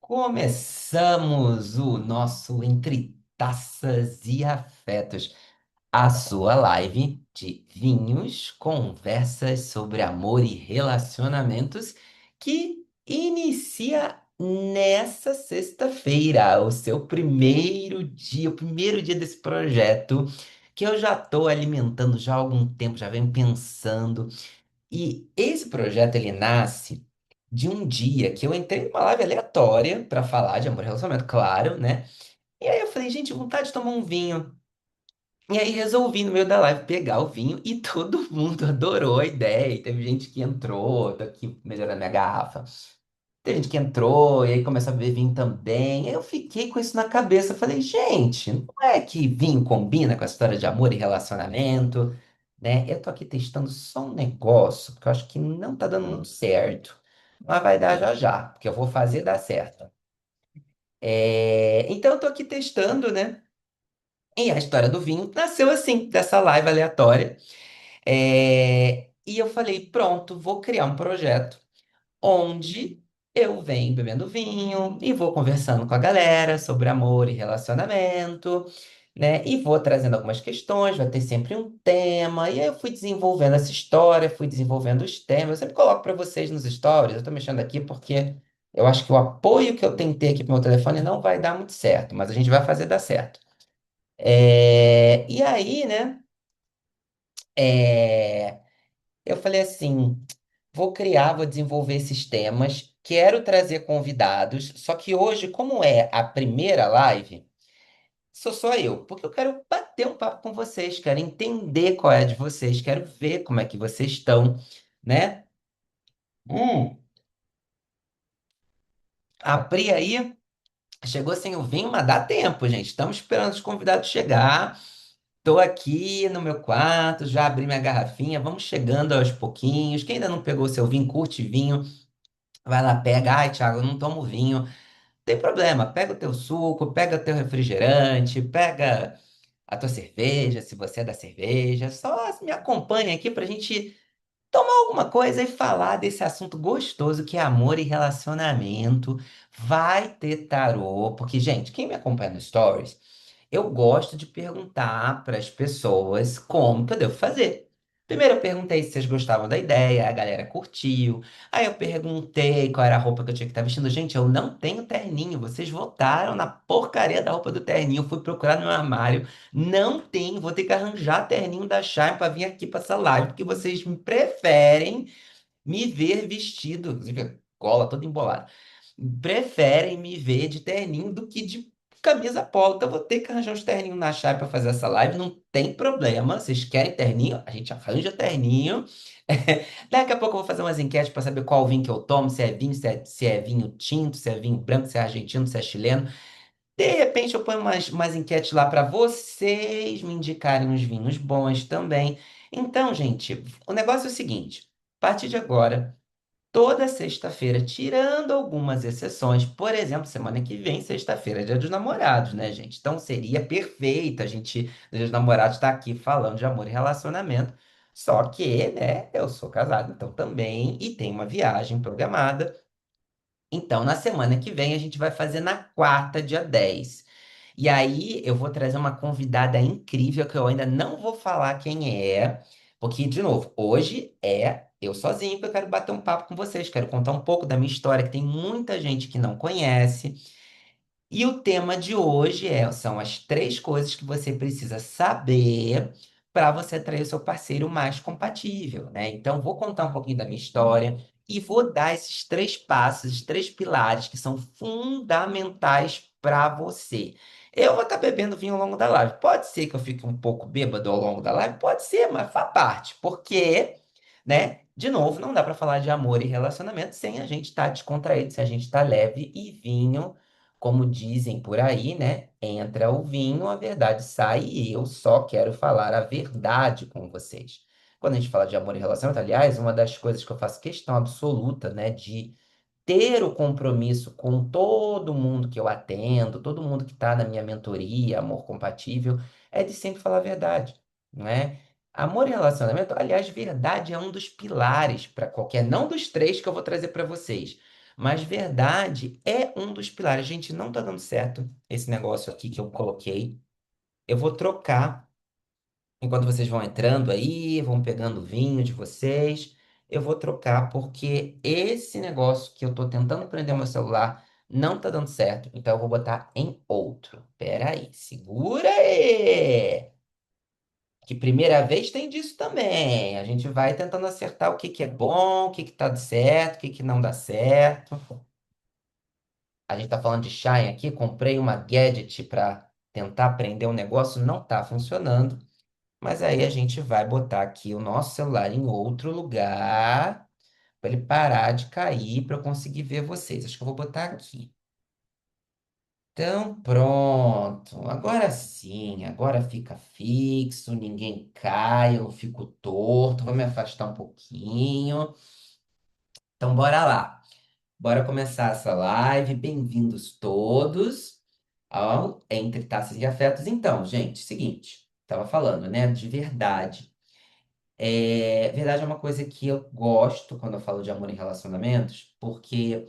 Começamos o nosso Entre Taças e Afetos, a sua live de vinhos, conversas sobre amor e relacionamentos, que inicia nessa sexta-feira, o seu primeiro dia, o primeiro dia desse projeto, que eu já estou alimentando já há algum tempo, já venho pensando. E esse projeto ele nasce de um dia que eu entrei numa live aleatória para falar de amor e relacionamento, claro, né? E aí eu falei, gente, vontade de tomar um vinho. E aí resolvi no meio da live pegar o vinho e todo mundo adorou a ideia. E teve gente que entrou, tô aqui melhorando minha garrafa. Teve gente que entrou e aí começou a beber vinho também. Aí eu fiquei com isso na cabeça. Falei, gente, não é que vinho combina com a história de amor e relacionamento, né? Eu tô aqui testando só um negócio, porque eu acho que não tá dando muito certo. Mas vai dar já já, porque eu vou fazer dar certo. Então eu tô aqui testando, né? E a história do vinho nasceu assim, dessa live aleatória. E eu falei, pronto, vou criar um projeto onde eu venho bebendo vinho e vou conversando com a galera sobre amor e relacionamento, né? E vou trazendo algumas questões, vai ter sempre um tema. E aí eu fui desenvolvendo essa história, fui desenvolvendo os temas. Eu sempre coloco para vocês nos stories. Eu tô mexendo aqui porque eu acho que o apoio que eu tentei aqui pro meu telefone não vai dar muito certo, mas a gente vai fazer dar certo. E aí, né? é, eu falei assim. Vou criar, vou desenvolver esses temas. Quero trazer convidados. Só que hoje, como é a primeira live, sou só eu, porque eu quero bater um papo com vocês, quero entender qual é a de vocês, quero ver como é que vocês estão, né? Hum, a Pri aí chegou sem o vinho, mas dá tempo, gente. Estamos esperando os convidados chegar. Tô aqui no meu quarto, já abri minha garrafinha. Vamos chegando aos pouquinhos. Quem ainda não pegou seu vinho, curte vinho, vai lá, pega. Ai, Thiago, eu não tomo vinho. Tem problema, pega o teu suco, pega o teu refrigerante, pega a tua cerveja, se você é da cerveja, só me acompanha aqui pra gente tomar alguma coisa e falar desse assunto gostoso que é amor e relacionamento. Vai ter tarô, porque, gente, quem me acompanha no Stories, eu gosto de perguntar para as pessoas como que eu devo fazer. Primeiro eu perguntei se vocês gostavam da ideia, a galera curtiu. Aí eu perguntei qual era a roupa que eu tinha que estar vestindo. Gente, eu não tenho terninho. Vocês votaram na porcaria da roupa do terninho. Eu fui procurar no meu armário. Não tem, vou ter que arranjar terninho da Shine para vir aqui para essa live, porque vocês me preferem me ver vestido, inclusive, cola toda embolada. Preferem me ver de terninho do que de camisa polo. Então eu vou ter que arranjar uns terninhos na Shine para fazer essa live, não tem problema. Vocês querem terninho? A gente arranja terninho. Daqui a pouco eu vou fazer umas enquetes para saber qual vinho que eu tomo, se é vinho, se é vinho tinto, se é vinho branco, se é argentino, se é chileno. De repente eu ponho umas enquetes lá para vocês me indicarem uns vinhos bons também. Então, gente, o negócio é o seguinte: a partir de agora, toda sexta-feira, tirando algumas exceções, por exemplo, semana que vem, sexta-feira, é Dia dos Namorados, né, gente? Então seria perfeito a gente, no Dia dos Namorados, estar aqui falando de amor e relacionamento. Só que, né, eu sou casado, então também, e tem uma viagem programada. Então, na semana que vem, a gente vai fazer na quarta, dia 10. E aí, eu vou trazer uma convidada incrível que eu ainda não vou falar quem é, porque, de novo, hoje é eu sozinho que eu quero bater um papo com vocês, quero contar um pouco da minha história, que tem muita gente que não conhece. E o tema de hoje são as três coisas que você precisa saber para você atrair o seu parceiro mais compatível, né? Então, vou contar um pouquinho da minha história e vou dar esses três passos, esses três pilares que são fundamentais para você. Eu vou estar bebendo vinho ao longo da live. Pode ser que eu fique um pouco bêbado ao longo da live? Pode ser, mas faz parte, porque, né? De novo, não dá para falar de amor e relacionamento sem a gente estar descontraído, se a gente está leve e vinho. Como dizem por aí, né? Entra o vinho, a verdade sai, e eu só quero falar a verdade com vocês. Quando a gente fala de amor e relacionamento, aliás, uma das coisas que eu faço questão absoluta, né, de ter o compromisso com todo mundo que eu atendo, todo mundo que está na minha mentoria, amor compatível, é de sempre falar a verdade, não é? Amor e relacionamento, aliás, verdade é um dos pilares para qualquer, não dos três que eu vou trazer para vocês, Mas verdade é um dos pilares. Gente, não tá dando certo esse negócio aqui que eu coloquei. Eu vou trocar. Enquanto vocês vão entrando aí, vão pegando o vinho de vocês, eu vou trocar porque esse negócio que eu tô tentando prender meu celular não tá dando certo. Então eu vou botar em outro. Pera aí, segura aí. Que primeira vez tem disso também. A gente vai tentando acertar o que que é bom, o que que tá certo, o que que não dá certo. A gente tá falando de Shine aqui, comprei uma gadget para tentar aprender um negócio, não tá funcionando. Mas aí a gente vai botar aqui o nosso celular em outro lugar para ele parar de cair para eu conseguir ver vocês. Acho que eu vou botar aqui. Então, pronto. Agora sim, agora fica fixo, ninguém cai, eu não fico torto. Vou me afastar um pouquinho. Então, bora lá. Bora começar essa live. Bem-vindos todos ao Entre Taças e Afetos. Então, gente, seguinte, tava falando, né, de verdade. Verdade é uma coisa que eu gosto quando eu falo de amor em relacionamentos, porque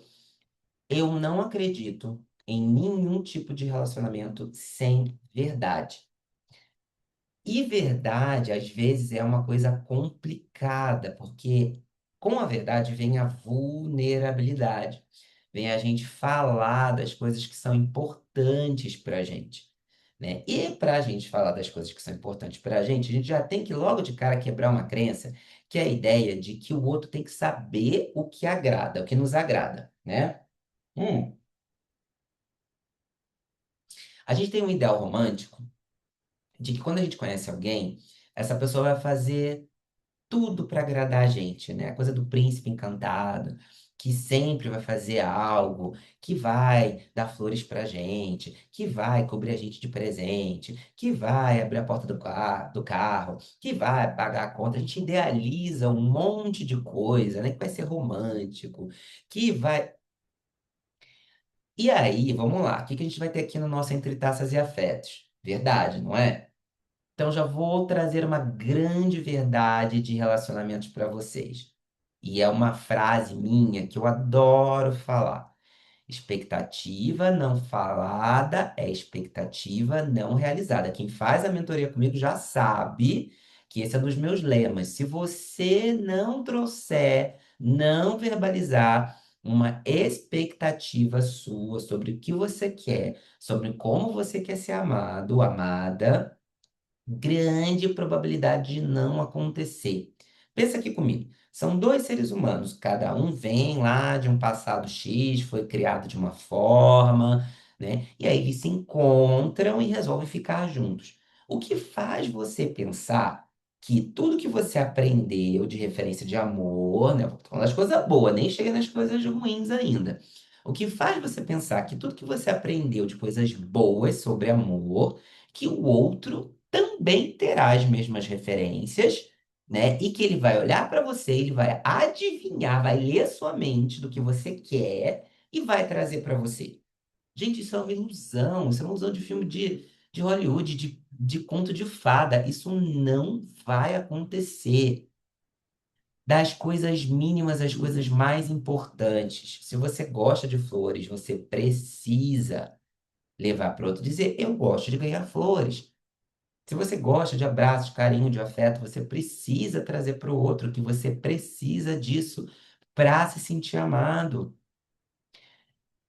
eu não acredito em nenhum tipo de relacionamento sem verdade. E verdade, às vezes, é uma coisa complicada, porque com a verdade vem a vulnerabilidade, vem a gente falar das coisas que são importantes para a gente, né? E para a gente falar das coisas que são importantes para a gente já tem que logo de cara quebrar uma crença, que é a ideia de que o outro tem que saber o que agrada, o que nos agrada, né? Hum. A gente tem um ideal romântico de que quando a gente conhece alguém, essa pessoa vai fazer tudo para agradar a gente, né? A coisa do príncipe encantado, que sempre vai fazer algo, que vai dar flores pra gente, que vai cobrir a gente de presente, que vai abrir a porta do carro, que vai pagar a conta. A gente idealiza um monte de coisa, né? Que vai ser romântico, que vai. E aí, vamos lá, o que que a gente vai ter aqui no nosso Entre Taças e Afetos? Verdade, não é? Então, já vou trazer uma grande verdade de relacionamentos para vocês. E é uma frase minha que eu adoro falar. Expectativa não falada é expectativa não realizada. Quem faz a mentoria comigo já sabe que esse é um dos meus lemas. Se você não trouxer, não verbalizar uma expectativa sua sobre o que você quer, sobre como você quer ser amado, amada, grande probabilidade de não acontecer. Pensa aqui comigo. São dois seres humanos, cada um vem lá de um passado X, foi criado de uma forma, né? E aí eles se encontram e resolvem ficar juntos. O que faz você pensar que tudo que você aprendeu de referência de amor, né? Vou falando das coisas boas, nem chega nas coisas ruins ainda. O que faz você pensar que tudo que você aprendeu de coisas boas sobre amor, que o outro também terá as mesmas referências, né? E que ele vai olhar para você, ele vai adivinhar, vai ler sua mente do que você quer e vai trazer para você. Gente, isso é uma ilusão, isso é uma ilusão de filme de Hollywood, de conto de fada. Isso não vai acontecer. Das coisas mínimas às coisas mais importantes. Se você gosta de flores, você precisa levar para outro dizer: eu gosto de ganhar flores. Se você gosta de abraços, carinho, de afeto, você precisa trazer para o outro que você precisa disso para se sentir amado.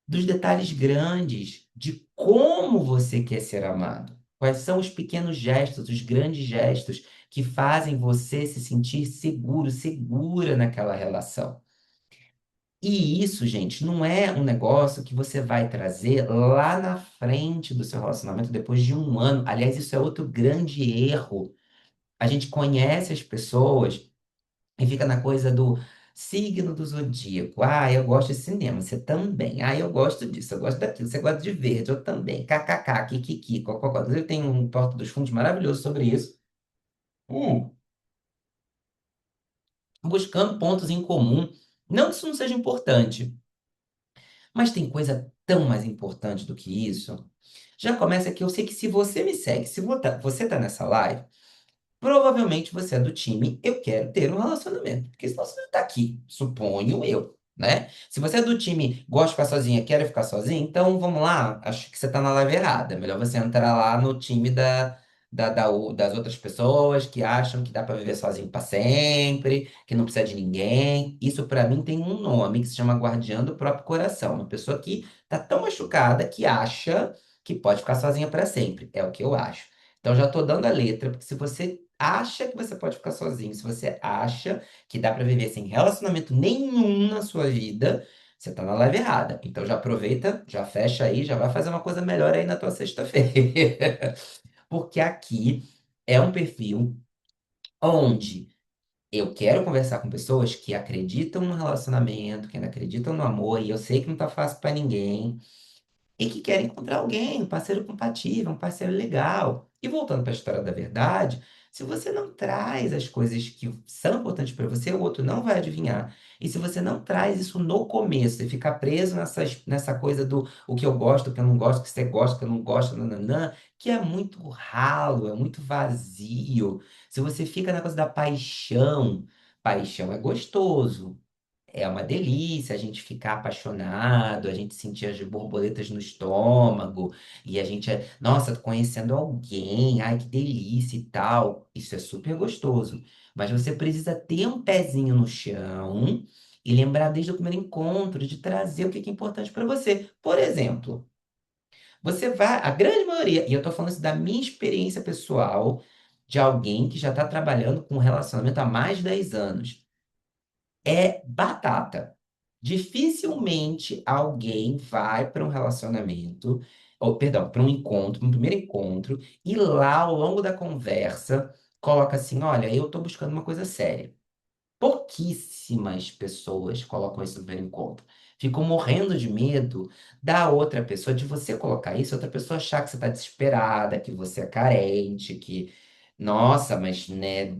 Dos detalhes grandes, de como você quer ser amado. Quais são os pequenos gestos, os grandes gestos que fazem você se sentir seguro, segura naquela relação. E isso, gente, não é um negócio que você vai trazer lá na frente do seu relacionamento depois de um ano. Aliás, isso é outro grande erro. A gente conhece as pessoas e fica na coisa do signo do zodíaco. Ah, eu gosto de cinema, você também. Ah, eu gosto disso, eu gosto daquilo, você gosta de verde, eu também. KKK, kikiki, cococó. Inclusive, tem um Porta dos Fundos maravilhoso sobre isso. Hum, Buscando pontos em comum. Não que isso não seja importante, mas tem coisa tão mais importante do que isso. Já começa que eu sei que se você me segue, se você tá nessa live, provavelmente você é do time eu quero ter um relacionamento. Porque senão você não tá aqui, suponho eu. né? Se você é do time gosta de ficar sozinha, quer ficar sozinha, então vamos lá, acho que você tá na live errada. É melhor você entrar lá no time das outras pessoas que acham que dá pra viver sozinho pra sempre, que não precisa de ninguém. Isso pra mim tem um nome que se chama guardiã do próprio coração. Uma pessoa que tá tão machucada que acha que pode ficar sozinha pra sempre. É o que eu acho. Então já tô dando a letra, porque se você acha que você pode ficar sozinho, se você acha que dá pra viver sem relacionamento nenhum na sua vida, você tá na live errada. Então já aproveita, já fecha aí, já vai fazer uma coisa melhor aí na tua sexta-feira. Porque aqui é um perfil onde eu quero conversar com pessoas que acreditam no relacionamento, que acreditam no amor, e eu sei que não tá fácil pra ninguém e que querem encontrar alguém, um parceiro compatível, um parceiro legal. E voltando para a história da verdade, se você não traz as coisas que são importantes para você, o outro não vai adivinhar. E se você não traz isso no começo e ficar preso nessa coisa do o que eu gosto, o que eu não gosto, o que você gosta, o que eu não gosto, nananã, que é muito ralo, é muito vazio. Se você fica na coisa da paixão, paixão é gostoso. É uma delícia a gente ficar apaixonado, a gente sentir as borboletas no estômago, e a gente, nossa, tô conhecendo alguém, ai que delícia e tal. Isso é super gostoso. Mas você precisa ter um pezinho no chão e lembrar desde o primeiro encontro de trazer o que é importante para você. Por exemplo, você vai, a grande maioria, e eu tô falando isso da minha experiência pessoal, de alguém que já está trabalhando com um relacionamento há mais de 10 anos é batata. Dificilmente alguém vai para um relacionamento, ou perdão, para um encontro, um primeiro encontro, e lá ao longo da conversa coloca assim: olha, eu estou buscando uma coisa séria. Pouquíssimas pessoas colocam isso no primeiro encontro. Ficam morrendo de medo da outra pessoa, de você colocar isso, outra pessoa achar que você está desesperada, que você é carente, que, nossa, mas né,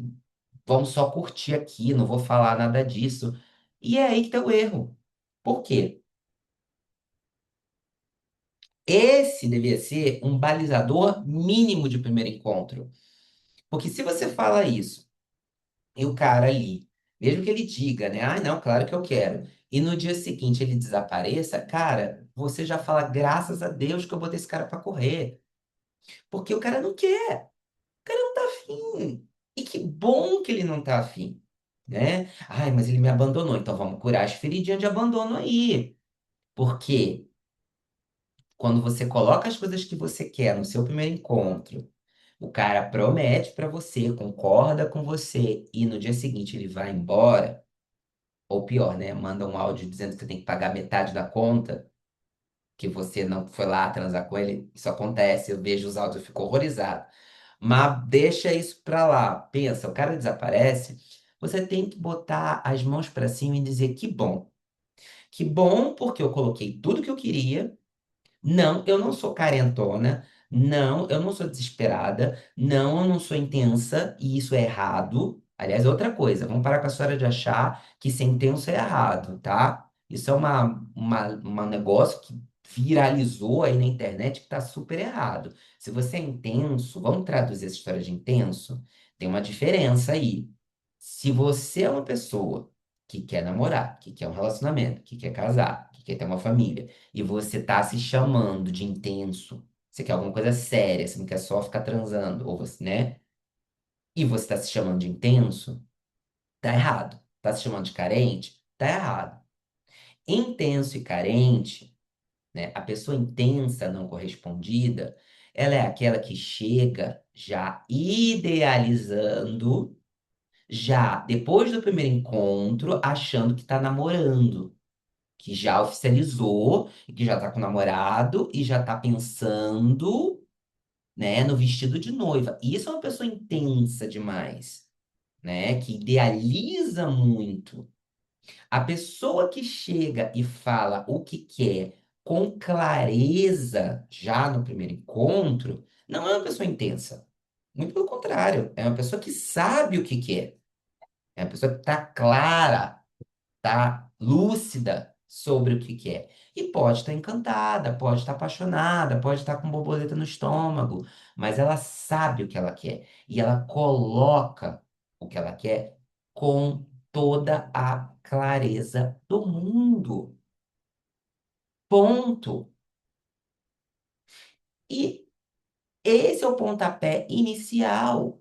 vamos só curtir aqui, não vou falar nada disso. E é aí que tá o erro. Por quê? Esse devia ser um balizador mínimo de primeiro encontro. Porque se você fala isso, e o cara ali, mesmo que ele diga, né? Ah, não, claro que eu quero. E no dia seguinte ele desapareça, cara, você já fala, graças a Deus que eu botei esse cara pra correr. Porque o cara não quer. O cara não tá afim. E que bom que ele não tá afim, né? Ai, mas ele me abandonou. Então vamos curar as feridinhas de abandono aí. Porque quando você coloca as coisas que você quer no seu primeiro encontro, o cara promete pra você, concorda com você e no dia seguinte ele vai embora, ou pior, né? Manda um áudio dizendo que você tem que pagar metade da conta, que você não foi lá transar com ele. Isso acontece, eu vejo os áudios, eu fico horrorizado. Mas deixa isso pra lá. Pensa, o cara desaparece, você tem que botar as mãos pra cima e dizer que bom. Que bom porque eu coloquei tudo que eu queria. Não, eu não sou carentona. Não, eu não sou desesperada. Não, eu não sou intensa. E isso é errado. Aliás, outra coisa, vamos parar com a história de achar que ser intenso é errado, tá? Isso é um negócio que viralizou aí na internet que tá super errado. Se você é intenso, vamos traduzir essa história de intenso? Tem uma diferença aí. Se você é uma pessoa que quer namorar, que quer um relacionamento, que quer casar, que quer ter uma família, e você tá se chamando de intenso, você quer alguma coisa séria, você não quer só ficar transando, ou você, né? E você tá se chamando de intenso, tá errado. Tá se chamando de carente, tá errado. Intenso e carente, né? A pessoa intensa não correspondida, ela é aquela que chega já idealizando, já depois do primeiro encontro, achando que tá namorando. Que já oficializou, e que já tá com o namorado e já tá pensando, né, no vestido de noiva. E isso é uma pessoa intensa demais, né, que idealiza muito. A pessoa que chega e fala o que quer com clareza já no primeiro encontro, não é uma pessoa intensa. Muito pelo contrário, é uma pessoa que sabe o que quer. É uma pessoa que tá clara, tá lúcida sobre o que quer. E pode estar encantada, pode estar apaixonada, pode estar com borboleta no estômago, mas ela sabe o que ela quer e ela coloca o que ela quer com toda a clareza do mundo. Ponto. E esse é o pontapé inicial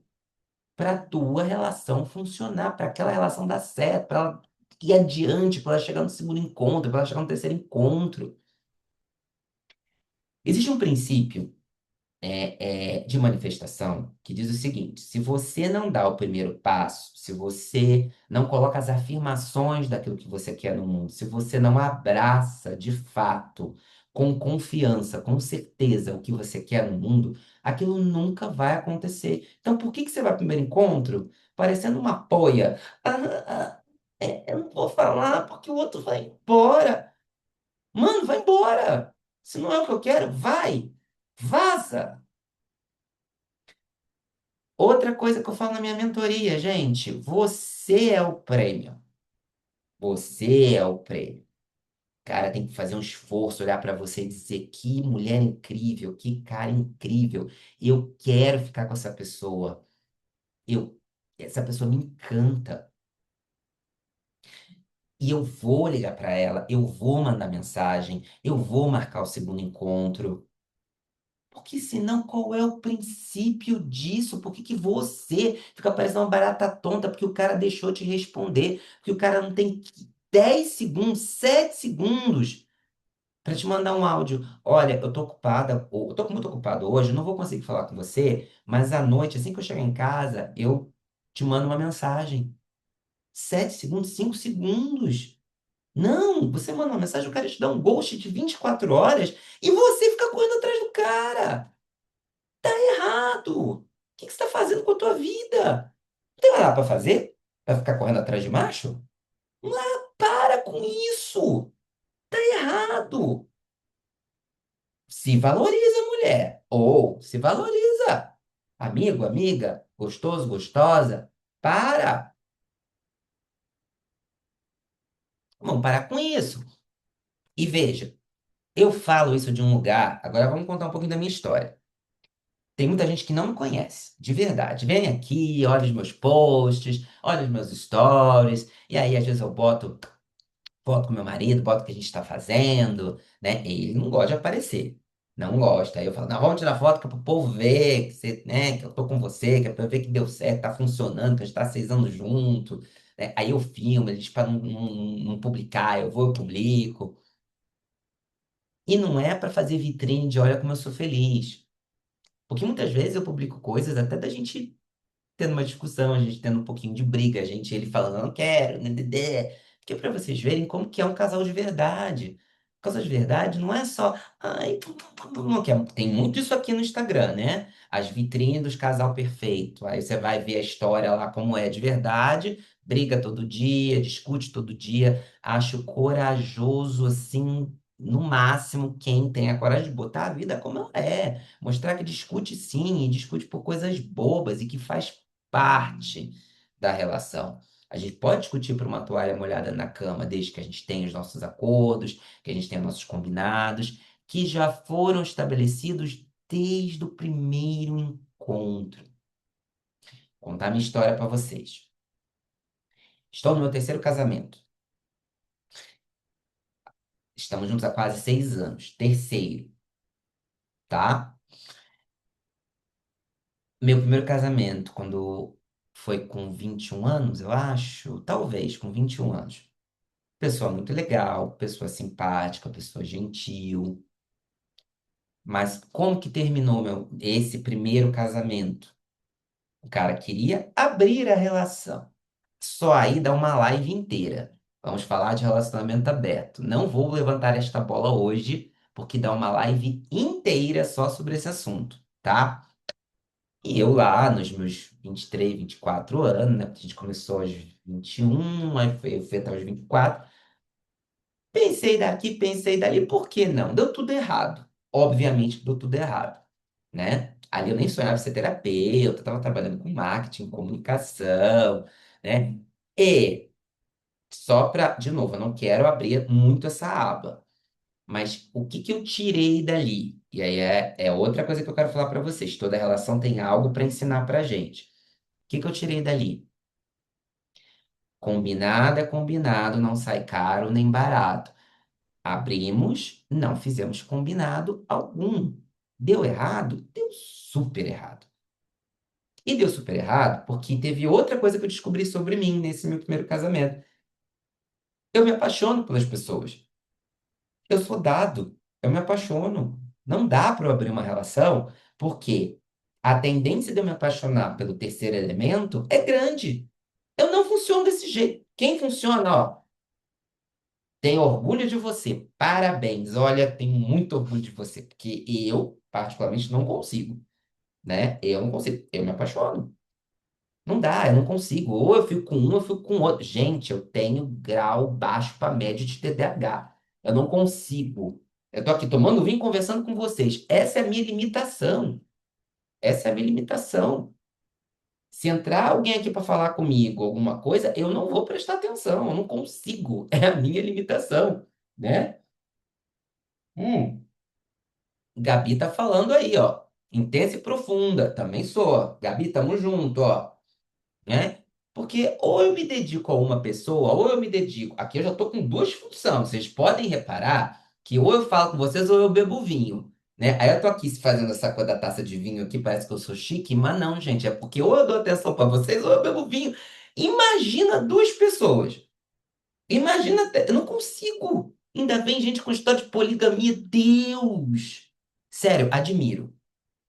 para a tua relação funcionar, para aquela relação dar certo, para ela ir adiante, para ela chegar no segundo encontro, para ela chegar no terceiro encontro. Existe um princípio de manifestação que diz o seguinte: se você não dá o primeiro passo, se você não coloca as afirmações daquilo que você quer no mundo, se você não abraça de fato, com confiança, com certeza, o que você quer no mundo, aquilo nunca vai acontecer. Então, por que que você vai para o primeiro encontro parecendo uma poia? Eu não vou falar porque o outro vai embora. Mano, vai embora! Se não é o que eu quero, vai! Vaza! Outra coisa que eu falo na minha mentoria, gente, você é o prêmio. Você é o prêmio. Cara, tem que fazer um esforço, olhar pra você e dizer que mulher incrível, que cara incrível. Eu quero ficar com essa pessoa. Essa pessoa me encanta. E eu vou ligar pra ela, eu vou mandar mensagem, eu vou marcar o segundo encontro. Porque senão, qual é o princípio disso? Por que que você fica parecendo uma barata tonta porque o cara deixou te responder? Porque o cara não tem 10 segundos, 7 segundos para te mandar um áudio. Olha, eu tô ocupada, ou eu tô muito ocupado hoje, não vou conseguir falar com você, mas à noite, assim que eu chegar em casa, eu te mando uma mensagem. 7 segundos, 5 segundos. Não, você manda uma mensagem, o cara te dá um ghost de 24 horas e você fica correndo atrás do cara. Errado. O que que você está fazendo com a tua vida? Não tem mais nada para fazer? Vai ficar correndo atrás de macho? Para com isso! Tá errado. Se valoriza, mulher. Ou se valoriza. Amigo, amiga, gostoso, gostosa. Para. Vamos parar com isso. E veja, eu falo isso de um lugar. Agora vamos contar um pouquinho da minha história. Tem muita gente que não me conhece, de verdade. Vem aqui, olha os meus posts, olha os meus stories, e aí às vezes eu boto foto com meu marido, boto o que a gente está fazendo, né? E ele não gosta de aparecer, não gosta. Aí eu falo, não, vamos tirar foto para o povo ver que, você, né, que eu tô com você, que é para ver que deu certo, tá funcionando, que a gente está 6 anos junto, né? Aí eu filmo, eles para não publicar, eu vou, eu publico. E não é para fazer vitrine de olha como eu sou feliz. Porque muitas vezes eu publico coisas até da gente tendo uma discussão, a gente tendo um pouquinho de briga, a gente, ele falando, eu não quero, né, porque para vocês verem como que é um casal de verdade. Um casal de verdade não é só, ai, não quer. Tem muito isso aqui no Instagram, né? As vitrines dos casal perfeito. Aí você vai ver a história lá como é de verdade, briga todo dia, discute todo dia. Acho corajoso, assim, no máximo, quem tem a coragem de botar a vida como ela é. Mostrar que discute sim, e discute por coisas bobas e que faz parte da relação. A gente pode discutir por uma toalha molhada na cama, desde que a gente tenha os nossos acordos, que a gente tenha nossos combinados, que já foram estabelecidos desde o primeiro encontro. Vou contar minha história para vocês. Estou no meu terceiro casamento. Estamos juntos há quase 6 anos. Terceiro, tá? Meu primeiro casamento, quando foi com 21 anos, eu acho, talvez com 21 anos. Pessoa muito legal, pessoa simpática, pessoa gentil. Mas como que terminou esse primeiro casamento? O cara queria abrir a relação. Só aí dá uma live inteira. Vamos falar de relacionamento aberto. Não vou levantar esta bola hoje, porque dá uma live inteira só sobre esse assunto, tá? E eu lá, nos meus 23, 24 anos, né? Porque a gente começou aos 21, aí foi até os 24. Pensei daqui, pensei dali, por que não? Deu tudo errado. Obviamente que deu tudo errado, né? Ali eu nem sonhava ser terapeuta, estava trabalhando com marketing, comunicação, né? E só para, de novo, eu não quero abrir muito essa aba, mas o que que eu tirei dali? E aí é outra coisa que eu quero falar para vocês. Toda relação tem algo para ensinar para gente. O que que eu tirei dali? Combinado é combinado, não sai caro nem barato. Abrimos, não fizemos combinado algum. Deu errado? Deu super errado. E deu super errado porque teve outra coisa que eu descobri sobre mim nesse meu primeiro casamento. Eu me apaixono pelas pessoas. Eu sou dado. Eu me apaixono. Não dá para eu abrir uma relação porque a tendência de eu me apaixonar pelo terceiro elemento é grande. Eu não funciono desse jeito. Quem funciona, ó, tem orgulho de você. Parabéns. Olha, tenho muito orgulho de você, porque eu, particularmente, não consigo, né? Eu não consigo. Eu me apaixono. Não dá, eu não consigo. Ou eu fico com um, ou eu fico com o outro. Gente, eu tenho grau baixo para médio de TDAH. Eu não consigo. Eu tô aqui tomando vinho e conversando com vocês. Essa é a minha limitação. Essa é a minha limitação. Se entrar alguém aqui para falar comigo alguma coisa, eu não vou prestar atenção. Eu não consigo. É a minha limitação, né? Hum. Gabi tá falando aí, ó. Intensa e profunda. Também sou. Gabi, tamo junto, ó. Né? Porque ou eu me dedico a uma pessoa, ou eu me dedico. Aqui eu já estou com duas funções. Vocês podem reparar que ou eu falo com vocês ou eu bebo vinho. Né? Aí eu tô aqui fazendo essa coisa da taça de vinho aqui, parece que eu sou chique, mas não, gente, é porque ou eu dou atenção para vocês ou eu bebo vinho. Imagina duas pessoas. Imagina, eu não consigo. Ainda vem gente com história de poligamia. Deus! Sério, admiro.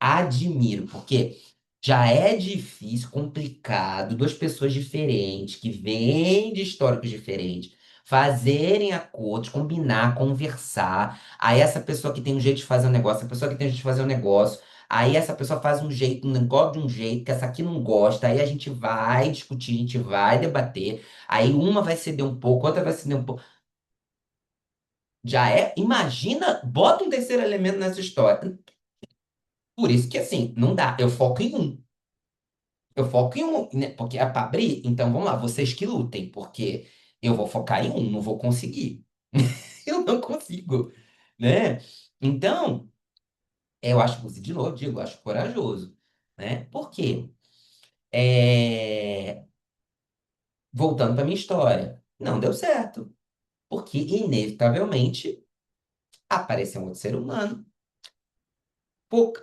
Admiro, porque já é difícil, complicado, duas pessoas diferentes, que vêm de históricos diferentes, fazerem acordos, combinar, conversar. Aí essa pessoa que tem um jeito de fazer um negócio, a pessoa que tem um jeito de fazer um negócio, aí essa pessoa faz um jeito, um negócio de um jeito, que essa aqui não gosta, aí a gente vai discutir, a gente vai debater, aí uma vai ceder um pouco, outra vai ceder um pouco. Já é, imagina, bota um terceiro elemento nessa história. Por isso que assim, não dá, eu foco em um. Eu foco em um, né? Porque é para abrir, então vamos lá, vocês que lutem, porque eu vou focar em um, não vou conseguir. Eu não consigo, né? Então, eu acho, de novo, digo, eu acho corajoso, né? Por quê? É, voltando para minha história, não deu certo, porque inevitavelmente apareceu um outro ser humano.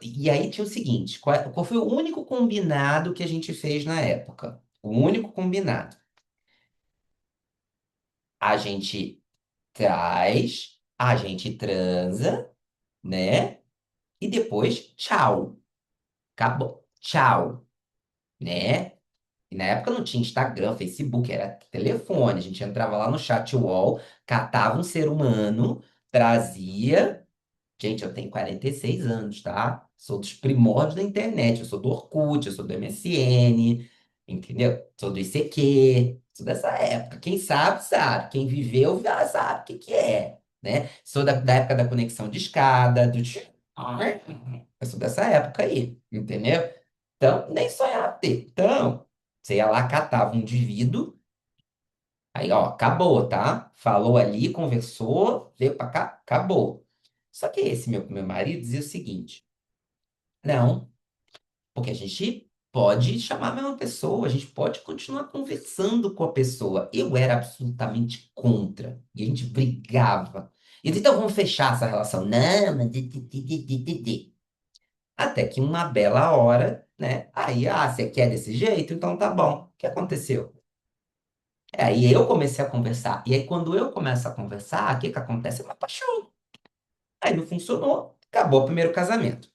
E aí tinha o seguinte, qual foi o único combinado que a gente fez na época? O único combinado. A gente traz, a gente transa, né? E depois, tchau. Acabou. Tchau, né? E na época não tinha Instagram, Facebook, era telefone. A gente entrava lá no chat wall, catava um ser humano, trazia. Gente, eu tenho 46 anos, tá? Sou dos primórdios da internet. Eu sou do Orkut, eu sou do MSN, entendeu? Sou do ICQ, sou dessa época. Quem sabe, sabe. Quem viveu, já sabe o que que é, né? Sou da época da conexão de escada, do... Eu sou dessa época aí, entendeu? Então, nem sonhava ter. Então, você ia lá, catava um indivíduo, aí, ó, acabou, tá? Falou ali, conversou, veio pra cá, acabou. Só que esse meu marido dizia o seguinte: não, porque a gente pode chamar a mesma pessoa, a gente pode continuar conversando com a pessoa. Eu era absolutamente contra, e a gente brigava. E eu disse, então vamos fechar essa relação. Não, mas... Até que uma bela hora, né? Aí, você quer desse jeito? Então tá bom. O que aconteceu? Aí eu comecei a conversar. E aí, quando eu começo a conversar, o que que acontece? Eu me apaixono. Aí não funcionou. Acabou o primeiro casamento.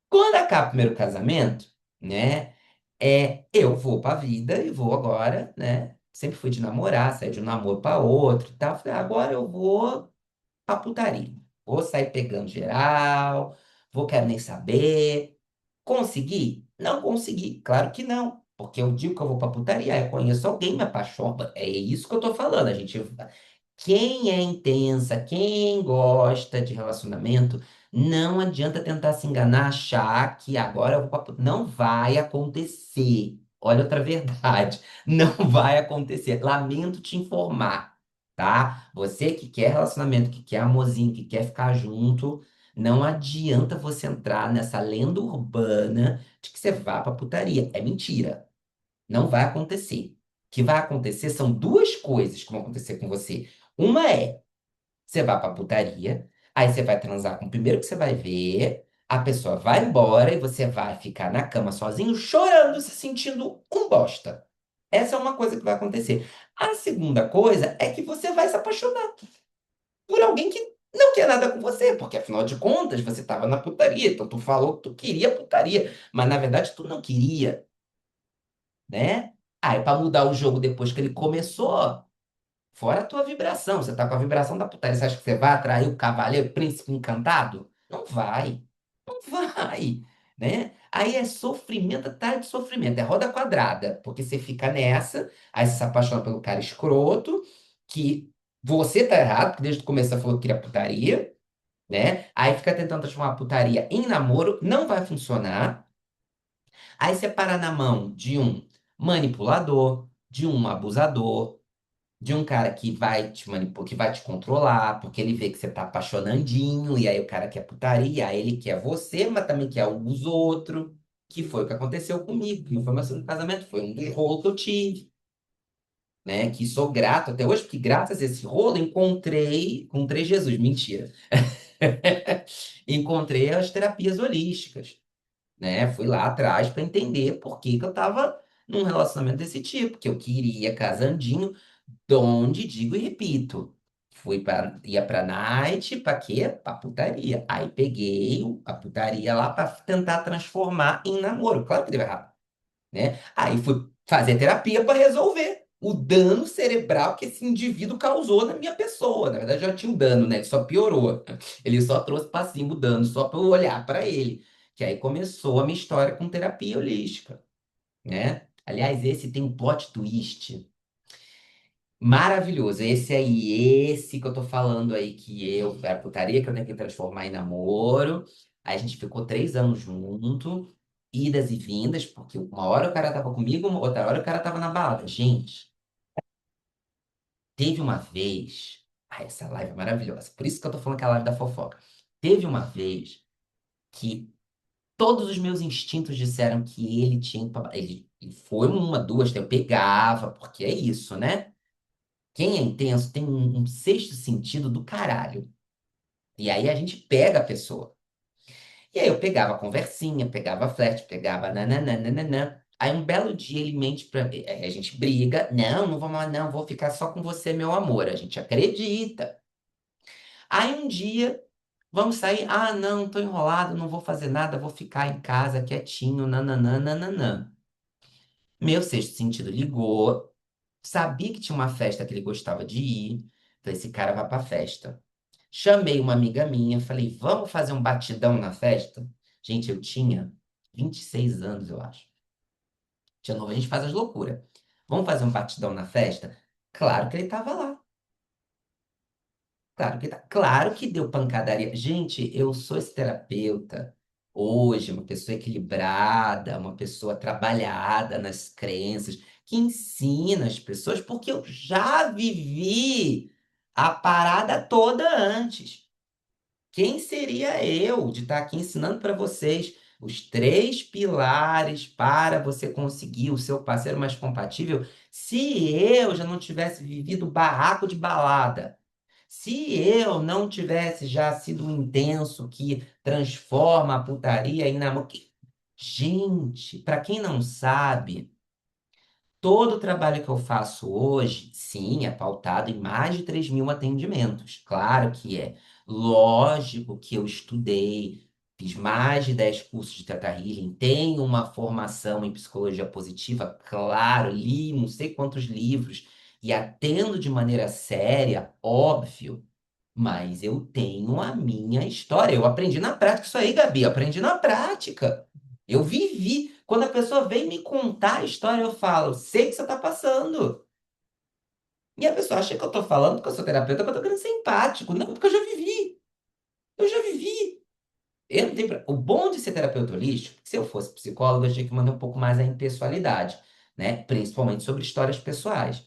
Quando acaba o primeiro casamento, né? Eu vou pra vida e vou agora, né? Sempre fui de namorar, sair de um namoro pra outro e tal. Falei, agora eu vou pra putaria. Vou sair pegando geral, vou quero nem saber. Consegui? Não consegui, claro que não. Porque eu digo que eu vou pra putaria, eu conheço alguém, me apaixona. É isso que eu tô falando. A gente quem é intensa, quem gosta de relacionamento, não adianta tentar se enganar, achar que agora eu vou não vai acontecer. Olha outra verdade, não vai acontecer. Lamento te informar, tá? Você que quer relacionamento, que quer amorzinho, que quer ficar junto, não adianta você entrar nessa lenda urbana de que você vá pra putaria. É mentira. Não vai acontecer. que vai acontecer são duas coisas que vão acontecer com você. Uma é, você vai pra putaria, aí você vai transar com o primeiro que você vai ver, a pessoa vai embora e você vai ficar na cama sozinho, chorando, se sentindo um bosta. Essa é uma coisa que vai acontecer. A segunda coisa é que você vai se apaixonar por alguém que não quer nada com você, porque afinal de contas você estava na putaria, então tu falou que tu queria putaria, mas na verdade tu não queria, né? Aí para mudar o jogo depois que ele começou, fora a tua vibração, você tá com a vibração da putaria, você acha que você vai atrair o cavaleiro, o príncipe encantado? Não vai, não vai, né? Aí é sofrimento atrás de sofrimento, é roda quadrada, porque você fica nessa, aí você se apaixona pelo cara escroto, que você tá errado, porque desde o começo você falou que queria putaria, né? Aí fica tentando transformar a putaria em namoro, não vai funcionar. Aí você para na mão de um manipulador, de um abusador, de um cara que vai te manipular, que vai te controlar, porque ele vê que você tá apaixonandinho, e aí o cara quer putaria, aí ele quer você, mas também quer os outros, que foi o que aconteceu comigo, que não foi meu segundo casamento, foi um dos rolos que eu tive, né? Que sou grato até hoje, porque graças a esse rolo encontrei Jesus, mentira. Encontrei as terapias holísticas, né? Fui lá atrás para entender por que que eu tava num relacionamento desse tipo, que eu queria casandinho, donde digo e repito. Ia pra night, pra quê? Pra putaria. Aí peguei a putaria lá pra tentar transformar em namoro. Claro que deu errado, né? Aí fui fazer terapia para resolver o dano cerebral que esse indivíduo causou na minha pessoa. Na verdade, já tinha um dano, né? Ele só piorou. Ele só trouxe para cima o dano, só para eu olhar para ele. Que aí começou a minha história com terapia holística, né? Aliás, esse tem um plot twist maravilhoso. Esse aí, esse que eu tô falando aí, que eu, a putaria que eu tenho que transformar em namoro. Aí a gente ficou 3 anos junto, idas e vindas, porque uma hora o cara tava comigo, uma outra hora o cara tava na balada. Gente, teve uma vez. Ai, essa live é maravilhosa. Por isso que eu tô falando que é a live da fofoca. Teve uma vez que todos os meus instintos disseram que ele tinha. Ele foi uma, duas, eu pegava, porque é isso, né? Quem é intenso tem um sexto sentido do caralho. E aí a gente pega a pessoa. E aí eu pegava a conversinha, pegava a flerte, pegava nananana. Aí um belo dia ele mente pra mim. Aí a gente briga. Não, não vou mais, não, vou ficar só com você, meu amor. A gente acredita. Aí um dia, vamos sair. Ah, não, tô enrolado, não vou fazer nada, vou ficar em casa quietinho, nananana. Meu sexto sentido ligou. Sabia que tinha uma festa que ele gostava de ir. Falei, esse cara vai pra festa. Chamei uma amiga minha, falei, vamos fazer um batidão na festa? Gente, eu tinha 26 anos, eu acho. Tinha novo, a gente faz as loucuras. Vamos fazer um batidão na festa? Claro que ele tava lá. Claro que deu pancadaria. Gente, eu sou esse terapeuta. Hoje, uma pessoa equilibrada, uma pessoa trabalhada nas crenças, que ensina as pessoas, porque eu já vivi a parada toda antes. Quem seria eu de estar aqui ensinando para vocês os 3 pilares para você conseguir o seu parceiro mais compatível, se eu já não tivesse vivido barraco de balada? Se eu não tivesse já sido um intenso que transforma a putaria em namoro. Gente, para quem não sabe. Todo o trabalho que eu faço hoje, sim, é pautado em mais de 3.000 atendimentos. Claro que é. Lógico que eu estudei, fiz mais de 10 cursos de Theta Healing, tenho uma formação em psicologia positiva, claro, li não sei quantos livros e atendo de maneira séria, óbvio, mas eu tenho a minha história. Eu aprendi na prática isso aí, Gabi, eu aprendi na prática. Eu vivi. Quando a pessoa vem me contar a história, eu falo, sei que você está passando. E a pessoa acha que eu estou falando porque eu sou terapeuta, porque eu estou querendo ser empático. Não, porque eu já vivi. Eu já vivi. Eu não tenho O bom de ser terapeuta holístico, se eu fosse psicólogo, eu tinha que mandar um pouco mais a impessoalidade, né? Principalmente sobre histórias pessoais.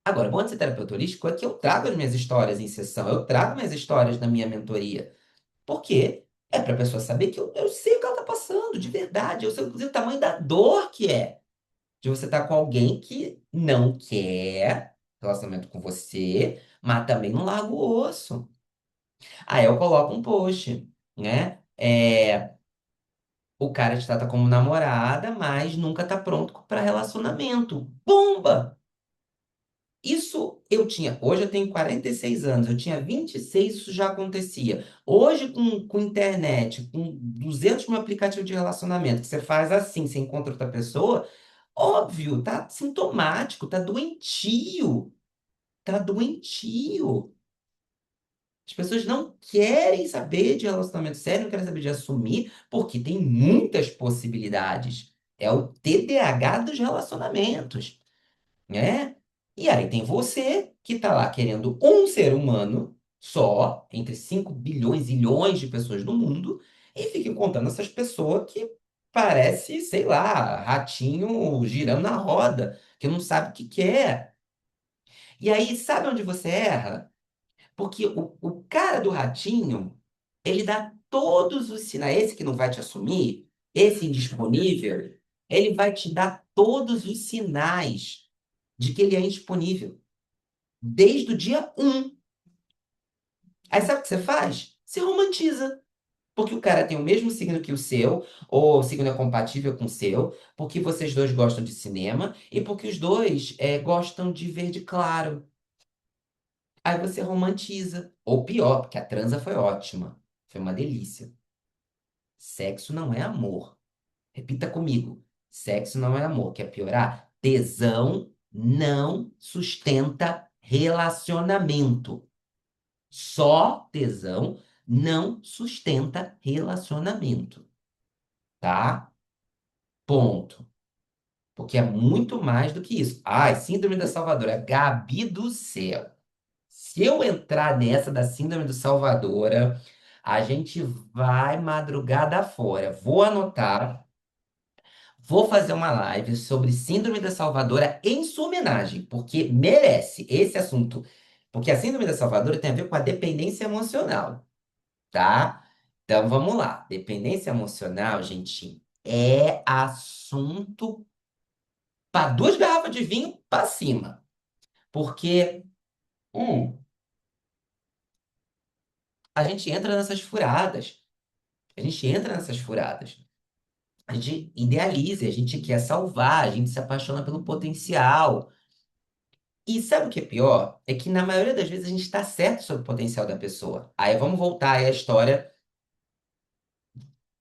Agora, o bom de ser terapeuta holístico é que eu trago as minhas histórias em sessão, eu trago minhas histórias na minha mentoria. Porque é para a pessoa saber que eu sei o que ela está passando, de verdade. Eu sei, inclusive, o tamanho da dor que é. de você estar com alguém que não quer relacionamento com você, mas também não larga o osso. Aí eu coloco um post, né? O cara te trata como namorada, mas nunca tá pronto para relacionamento. Bomba! Isso eu tinha. Hoje eu tenho 46 anos, eu tinha 26, isso já acontecia. Hoje, com internet, com 200 mil aplicativos de relacionamento, que você faz assim, você encontra outra pessoa, óbvio, tá sintomático, tá doentio. Tá doentio. As pessoas não querem saber de relacionamento sério, não querem saber de assumir, porque tem muitas possibilidades. É o TDAH dos relacionamentos, né? E aí tem você que tá lá querendo um ser humano só, entre 5 bilhões, ilhões de pessoas no mundo, e fica encontrando essas pessoas que parece, sei lá, ratinho girando na roda, que não sabe o que quer. E aí, sabe onde você erra? Porque o cara do ratinho, ele dá todos os sinais. Esse que não vai te assumir, esse indisponível, ele vai te dar todos os sinais de que ele é indisponível. Desde o dia um. Aí sabe o que você faz? Você romantiza. Porque o cara tem o mesmo signo que o seu, ou o signo é compatível com o seu, porque vocês dois gostam de cinema, e porque os dois gostam de verde claro. Aí você romantiza. Ou pior, porque a transa foi ótima. Foi uma delícia. Sexo não é amor. Repita comigo. Sexo não é amor. Quer piorar? Tesão não sustenta relacionamento. Só tesão não sustenta relacionamento. Tá? Ponto. Porque é muito mais do que isso. Ai, síndrome da Salvadora. Gabi do céu. Se eu entrar nessa da Síndrome do Salvadora, a gente vai madrugada fora. Vou anotar, vou fazer uma live sobre Síndrome da Salvadora em sua homenagem, porque merece esse assunto. Porque a Síndrome da Salvadora tem a ver com a dependência emocional, tá? Então vamos lá. Dependência emocional, gente, é assunto para 2 garrafas de vinho para cima. Porque a gente entra nessas furadas. A gente entra nessas furadas. A gente idealiza, a gente quer salvar, a gente se apaixona pelo potencial. E sabe o que é pior? É que na maioria das vezes a gente está certo sobre o potencial da pessoa. Aí vamos voltar aí à história.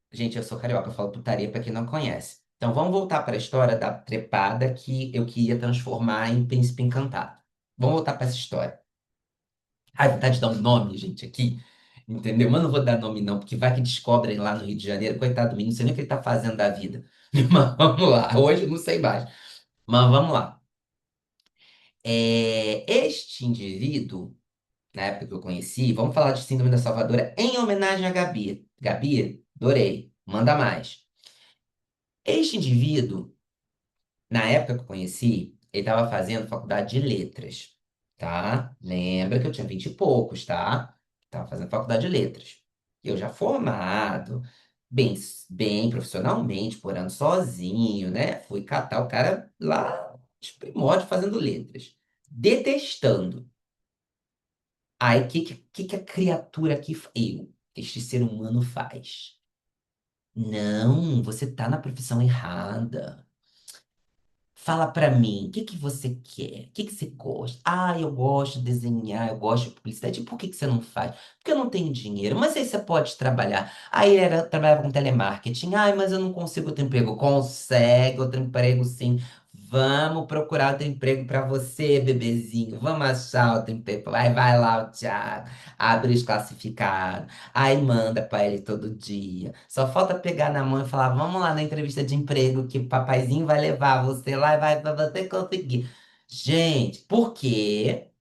Gente, eu sou carioca, eu falo putaria para quem não conhece. Então vamos voltar para a história da trepada que eu queria transformar em príncipe encantado. Vamos voltar para essa história. Ai, vontade de dar um nome, gente, aqui. Entendeu? Mas não vou dar nome, não, porque vai que descobrem lá no Rio de Janeiro. Coitado do menino, não sei nem o que ele tá fazendo da vida. Mas vamos lá. Hoje eu não sei mais. Mas vamos lá. Este indivíduo, na época que eu conheci, vamos falar de Síndrome da Salvadora em homenagem a Gabi. Gabi, adorei. Manda mais. Este indivíduo, na época que eu conheci, ele estava fazendo faculdade de letras, tá? Lembra que eu tinha 20 e poucos, tá? Tava fazendo faculdade de letras. Eu já formado, bem, bem profissionalmente, morando sozinho, né? Fui catar o cara lá, de primórdio, fazendo letras. Detestando. Aí, o que a criatura aqui, este ser humano faz? Não, você tá na profissão errada. Fala pra mim, o que que você quer? O que que você gosta? Ah, eu gosto de desenhar, eu gosto de publicidade. E por que que você não faz? Porque eu não tenho dinheiro. Mas aí você pode trabalhar. Aí ele trabalhava com telemarketing. Ai, mas eu não consigo outro emprego. Consegue outro emprego, sim. Vamos procurar outro emprego pra você, bebezinho. Vamos achar outro emprego. Vai lá, o Thiago. Abre os classificados. Aí manda pra ele todo dia. Só falta pegar na mão e falar: vamos lá na entrevista de emprego que o papaizinho vai levar você lá e vai pra você conseguir. Gente, porque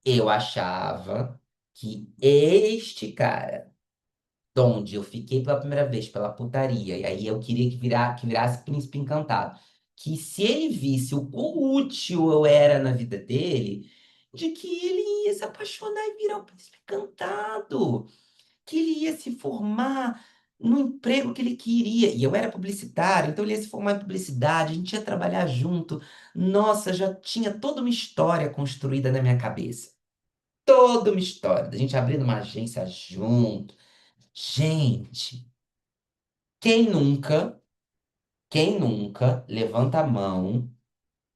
eu achava que este cara, onde eu fiquei pela primeira vez pela putaria, e aí eu queria que virasse príncipe encantado, que se ele visse o quão útil eu era na vida dele, de que ele ia se apaixonar e virar o príncipe encantado, que ele ia se formar. no emprego que ele queria. E eu era publicitário, então ele ia se formar em publicidade, a gente ia trabalhar junto. Nossa, já tinha toda uma história construída na minha cabeça. Toda uma história. Da gente abrindo uma agência junto. Gente, quem nunca, quem nunca, levanta a mão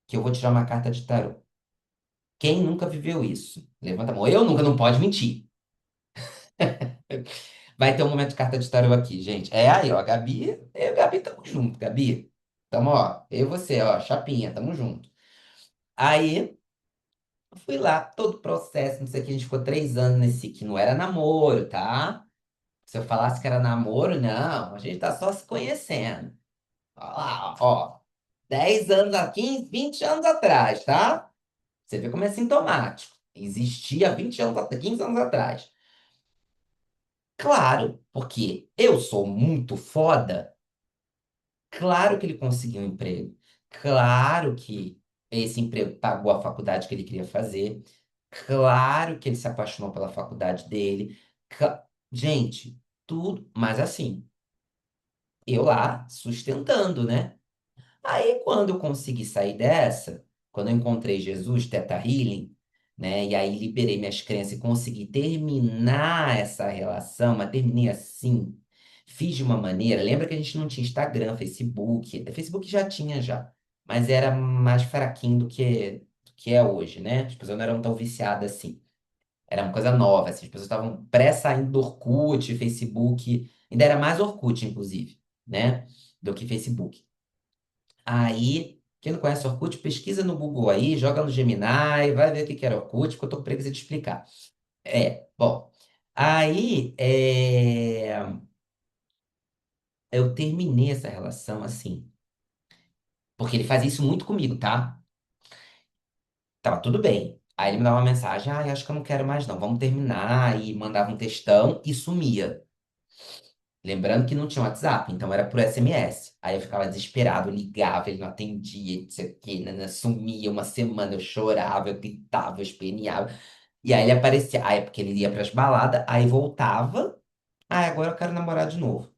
que eu vou tirar uma carta de tarô. Quem nunca viveu isso? Levanta a mão. Eu nunca, não pode mentir. Vai ter um momento de carta de tarô aqui, gente. É aí, ó, Gabi, eu e a Gabi tamo junto, Gabi. Tamo, ó, eu e você, ó, chapinha, tamo junto. Aí, eu fui lá, todo o processo, não sei o que, a gente ficou 3 anos nesse, que não era namoro, tá? Se eu falasse que era namoro, não, a gente tá só se conhecendo. Ó lá, ó, 10 anos, 15, 20 anos atrás, tá? Você vê como é sintomático. Existia 20 anos, 15 anos atrás. Claro, porque eu sou muito foda. Claro que ele conseguiu um emprego. Claro que esse emprego pagou a faculdade que ele queria fazer. Claro que ele se apaixonou pela faculdade dele. Gente, tudo. Mas assim, eu lá sustentando, né? Aí, quando eu consegui sair dessa, quando eu encontrei Jesus, Teta Healing, né? E aí liberei minhas crenças e consegui terminar essa relação, mas terminei assim. Fiz de uma maneira. Lembra que a gente não tinha Instagram, Facebook. Facebook já tinha já, mas era mais fraquinho do que é hoje, né? As pessoas não eram tão viciadas assim. Era uma coisa nova, assim. As pessoas estavam pré-saindo do Orkut, Facebook. Ainda era mais Orkut, inclusive, né? Do que Facebook. Aí, quem não conhece Orkut, pesquisa no Google aí, joga no Gemini, vai ver o que que era Orkut, porque eu tô com preguiça de explicar. Bom, aí eu terminei essa relação assim, porque ele fazia isso muito comigo, tá? Tava tudo bem. Aí ele me dava uma mensagem, ah, acho que eu não quero mais não, vamos terminar, e mandava um textão e sumia. Lembrando que não tinha WhatsApp, então era por SMS. Aí eu ficava desesperado, eu ligava, ele não atendia, não sei o quê, sumia uma semana, eu chorava, eu gritava, eu esperneava. E aí ele aparecia, aí é porque ele ia pras baladas, aí voltava, aí agora eu quero namorar de novo.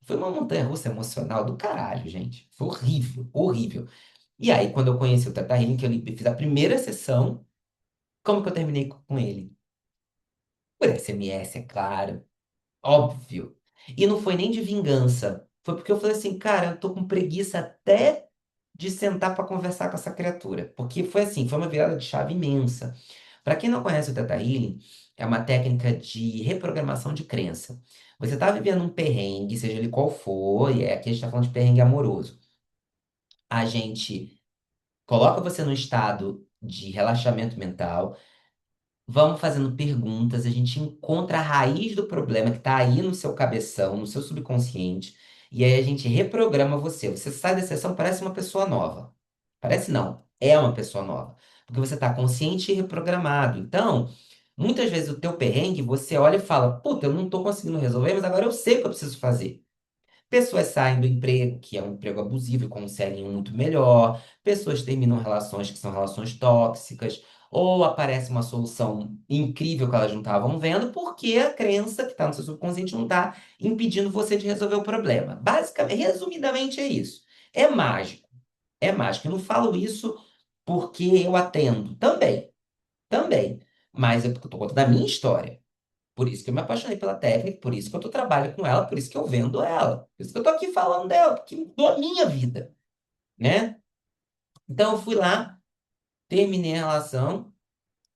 Foi uma montanha-russa emocional do caralho, gente. Foi horrível, horrível. E aí, quando eu conheci o Teta Healing, que fiz a primeira sessão, como que eu terminei com ele? Por SMS, é claro. Óbvio. E não foi nem de vingança. Foi porque eu falei assim, cara, eu tô com preguiça até de sentar para conversar com essa criatura. Porque foi assim, foi uma virada de chave imensa. Para quem não conhece o Theta Healing, é uma técnica de reprogramação de crença. Você tá vivendo um perrengue, seja ele qual for, e aqui a gente tá falando de perrengue amoroso. A gente coloca você num estado de relaxamento mental. Vamos fazendo perguntas, a gente encontra a raiz do problema que está aí no seu cabeção, no seu subconsciente, e aí a gente reprograma você. Você sai da sessão, parece uma pessoa nova. Parece não, é uma pessoa nova. Porque você está consciente e reprogramado. Então, muitas vezes o teu perrengue, você olha e fala, puta, eu não estou conseguindo resolver, mas agora eu sei o que eu preciso fazer. Pessoas saem do emprego, que é um emprego abusivo, e conseguem um muito melhor. Pessoas terminam relações que são relações tóxicas. Ou aparece uma solução incrível que elas não estavam vendo, porque a crença que está no seu subconsciente não está impedindo você de resolver o problema. Basicamente, resumidamente é isso. É mágico. É mágico. Eu não falo isso porque eu atendo. Também. Também. Mas eu estou contando da minha história. Por isso que eu me apaixonei pela técnica, por isso que eu tô trabalhando com ela, por isso que eu vendo ela. Por isso que eu tô aqui falando dela, porque mudou a minha vida, né? Então eu fui lá, terminei a relação,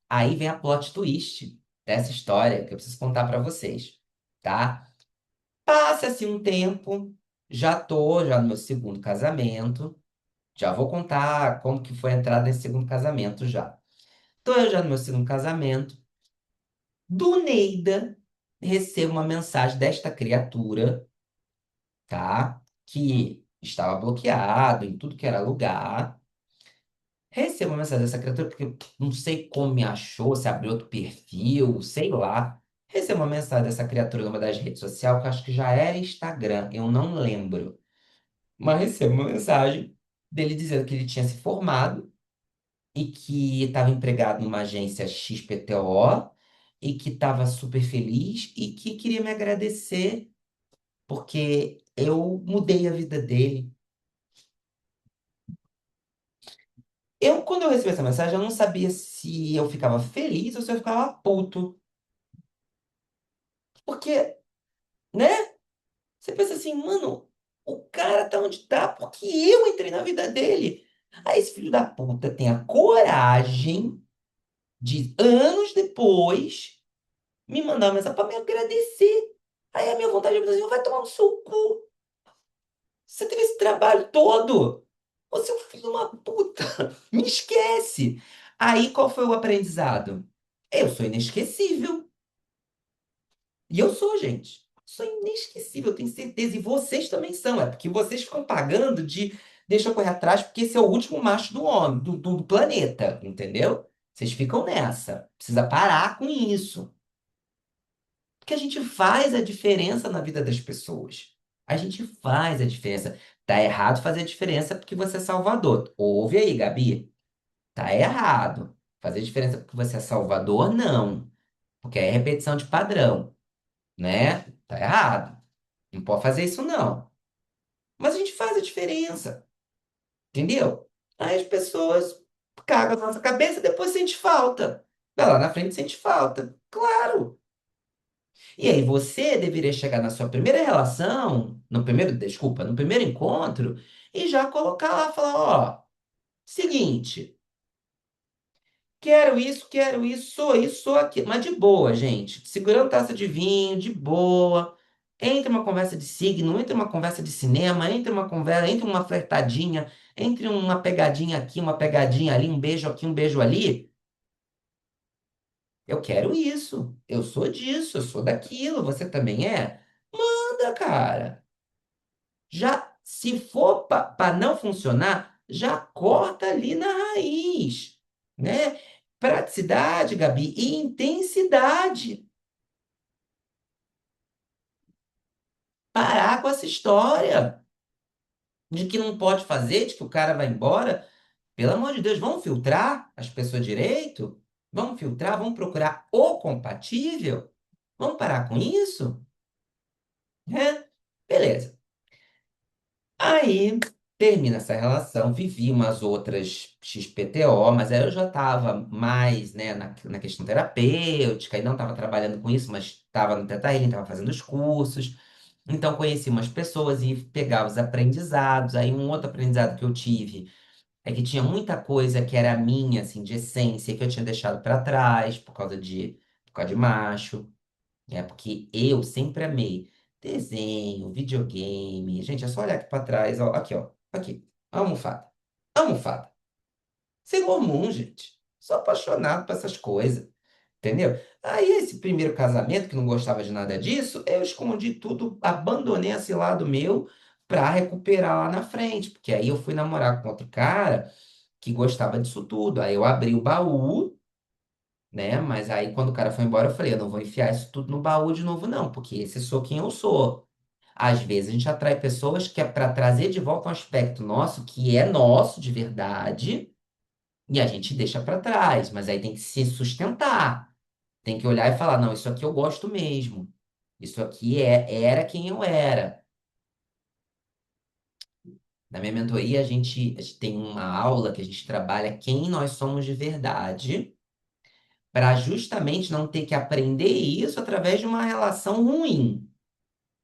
aí vem a plot twist dessa história que eu preciso contar pra vocês, tá? Passa-se um tempo, já no meu segundo casamento, já vou contar como que foi a entrada nesse segundo casamento já. Tô eu já no meu segundo casamento, do Neida, recebo uma mensagem desta criatura, tá? Que estava bloqueado em tudo que era lugar. Recebo uma mensagem dessa criatura, porque eu não sei como me achou, se abriu outro perfil, sei lá. Recebo uma mensagem dessa criatura numa das redes sociais, que eu acho que já era Instagram, eu não lembro. Mas recebo uma mensagem dele dizendo que ele tinha se formado e que estava empregado numa agência XPTO e que estava super feliz e que queria me agradecer porque eu mudei a vida dele. Quando eu recebi essa mensagem, eu não sabia se eu ficava feliz ou se eu ficava puto. Porque, né? Você pensa assim, mano, o cara tá onde tá porque eu entrei na vida dele. Aí esse filho da puta tem a coragem de, anos depois, me mandar uma mensagem pra me agradecer. Aí a minha vontade é dizer assim, vai tomar no seu cu. Você teve esse trabalho todo. Você é um filho de uma puta. Me esquece. Aí qual foi o aprendizado? Eu sou inesquecível. E eu sou, gente. Sou inesquecível, eu tenho certeza. E vocês também são. É porque vocês ficam pagando de deixa eu correr atrás, porque esse é o último macho do homem, do planeta, entendeu? Vocês ficam nessa. Precisa parar com isso. Porque a gente faz a diferença na vida das pessoas. A gente faz a diferença. Tá errado fazer a diferença porque você é salvador. Ouve aí, Gabi. Tá errado. Fazer diferença porque você é salvador, não. Porque é repetição de padrão, né? Tá errado. Não pode fazer isso, não. Mas a gente faz a diferença, entendeu? Aí as pessoas cagam na nossa cabeça e depois sente falta. Vai lá na frente sente falta. Claro. E aí você deveria chegar na sua primeira relação, no primeiro, desculpa, no primeiro encontro, e já colocar lá, falar, ó, seguinte, quero isso, sou aquilo. Mas de boa, gente. Segurando taça de vinho, de boa. Entre uma conversa de signo, entre uma conversa de cinema, entre uma conversa, entre uma flertadinha, entre uma pegadinha aqui, uma pegadinha ali, um beijo aqui, um beijo ali. Eu quero isso. Eu sou disso, eu sou daquilo. Você também é? Manda, cara. Já, se for para não funcionar, já corta ali na raiz, né? Praticidade, Gabi, e intensidade. Parar com essa história de que não pode fazer, de que o cara vai embora. Pelo amor de Deus, vamos filtrar as pessoas direito? Vamos filtrar, vamos procurar o compatível? Vamos parar com isso? Né? Beleza. Aí termina essa relação, vivi umas outras XPTO, mas aí eu já estava mais, né, na questão terapêutica e não estava trabalhando com isso, mas estava no Teta Healing, estava fazendo os cursos. Então conheci umas pessoas e pegava os aprendizados. Aí um outro aprendizado que eu tive é que tinha muita coisa que era minha, assim, de essência, que eu tinha deixado para trás por causa de macho. É porque eu sempre amei desenho, videogame. Gente, é só olhar aqui para trás, ó. Aqui, ó. Aqui. Almofada. Almofada. Sem comum, gente. Sou apaixonado por essas coisas. Entendeu? Aí, esse primeiro casamento, que não gostava de nada disso, eu escondi tudo, abandonei esse lado meu pra recuperar lá na frente. Porque aí eu fui namorar com outro cara que gostava disso tudo. Aí eu abri o baú, né? Mas aí quando o cara foi embora, eu falei, eu não vou enfiar isso tudo no baú de novo, não, porque esse sou quem eu sou. Às vezes a gente atrai pessoas que é para trazer de volta um aspecto nosso que é nosso de verdade e a gente deixa para trás, mas aí tem que se sustentar. Tem que olhar e falar, não, isso aqui eu gosto mesmo. Isso aqui era quem eu era. Na minha mentoria, a gente tem uma aula que a gente trabalha quem nós somos de verdade para justamente não ter que aprender isso através de uma relação ruim,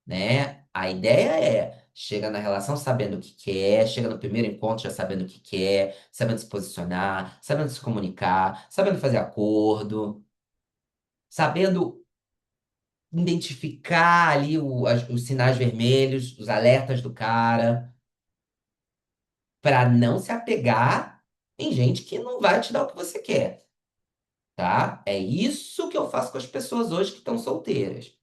né? A ideia é chega na relação sabendo o que quer, chega no primeiro encontro já sabendo o que quer, sabendo se posicionar, sabendo se comunicar, sabendo fazer acordo, sabendo identificar ali os sinais vermelhos, os alertas do cara, para não se apegar em gente que não vai te dar o que você quer, tá? É isso que eu faço com as pessoas hoje que estão solteiras.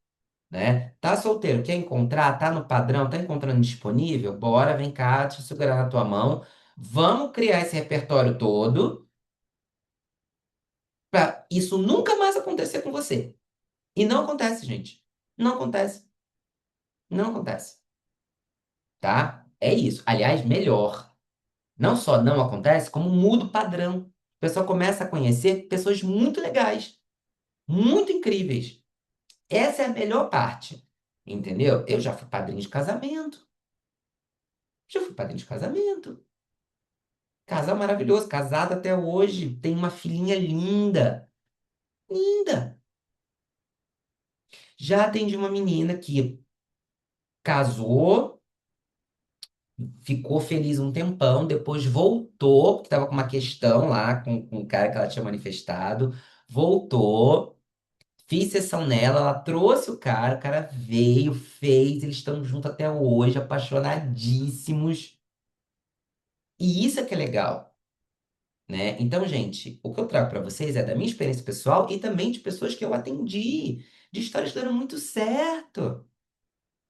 Né? Tá solteiro, quer encontrar? Tá no padrão, tá encontrando disponível? Bora, vem cá, deixa eu segurar na tua mão. Vamos criar esse repertório todo para isso nunca mais acontecer com você. E não acontece, gente. Não acontece. Não acontece, tá? É isso. Aliás, melhor. Não só não acontece, como muda o padrão. A pessoa começa a conhecer pessoas muito legais, muito incríveis. Essa é a melhor parte. entendeu? Eu já fui padrinho de casamento. Já fui padrinho de casamento. Casal maravilhoso, casado até hoje, tem uma filhinha linda, linda. Já atendi uma menina que casou, ficou feliz um tempão, depois voltou, porque estava com uma questão lá com o cara que ela tinha manifestado, voltou, fiz sessão nela, ela trouxe o cara veio, fez, eles estão juntos até hoje, apaixonadíssimos. E isso é que é legal, né? Então, gente, o que eu trago para vocês é da minha experiência pessoal e também de pessoas que eu atendi, de histórias que deram muito certo.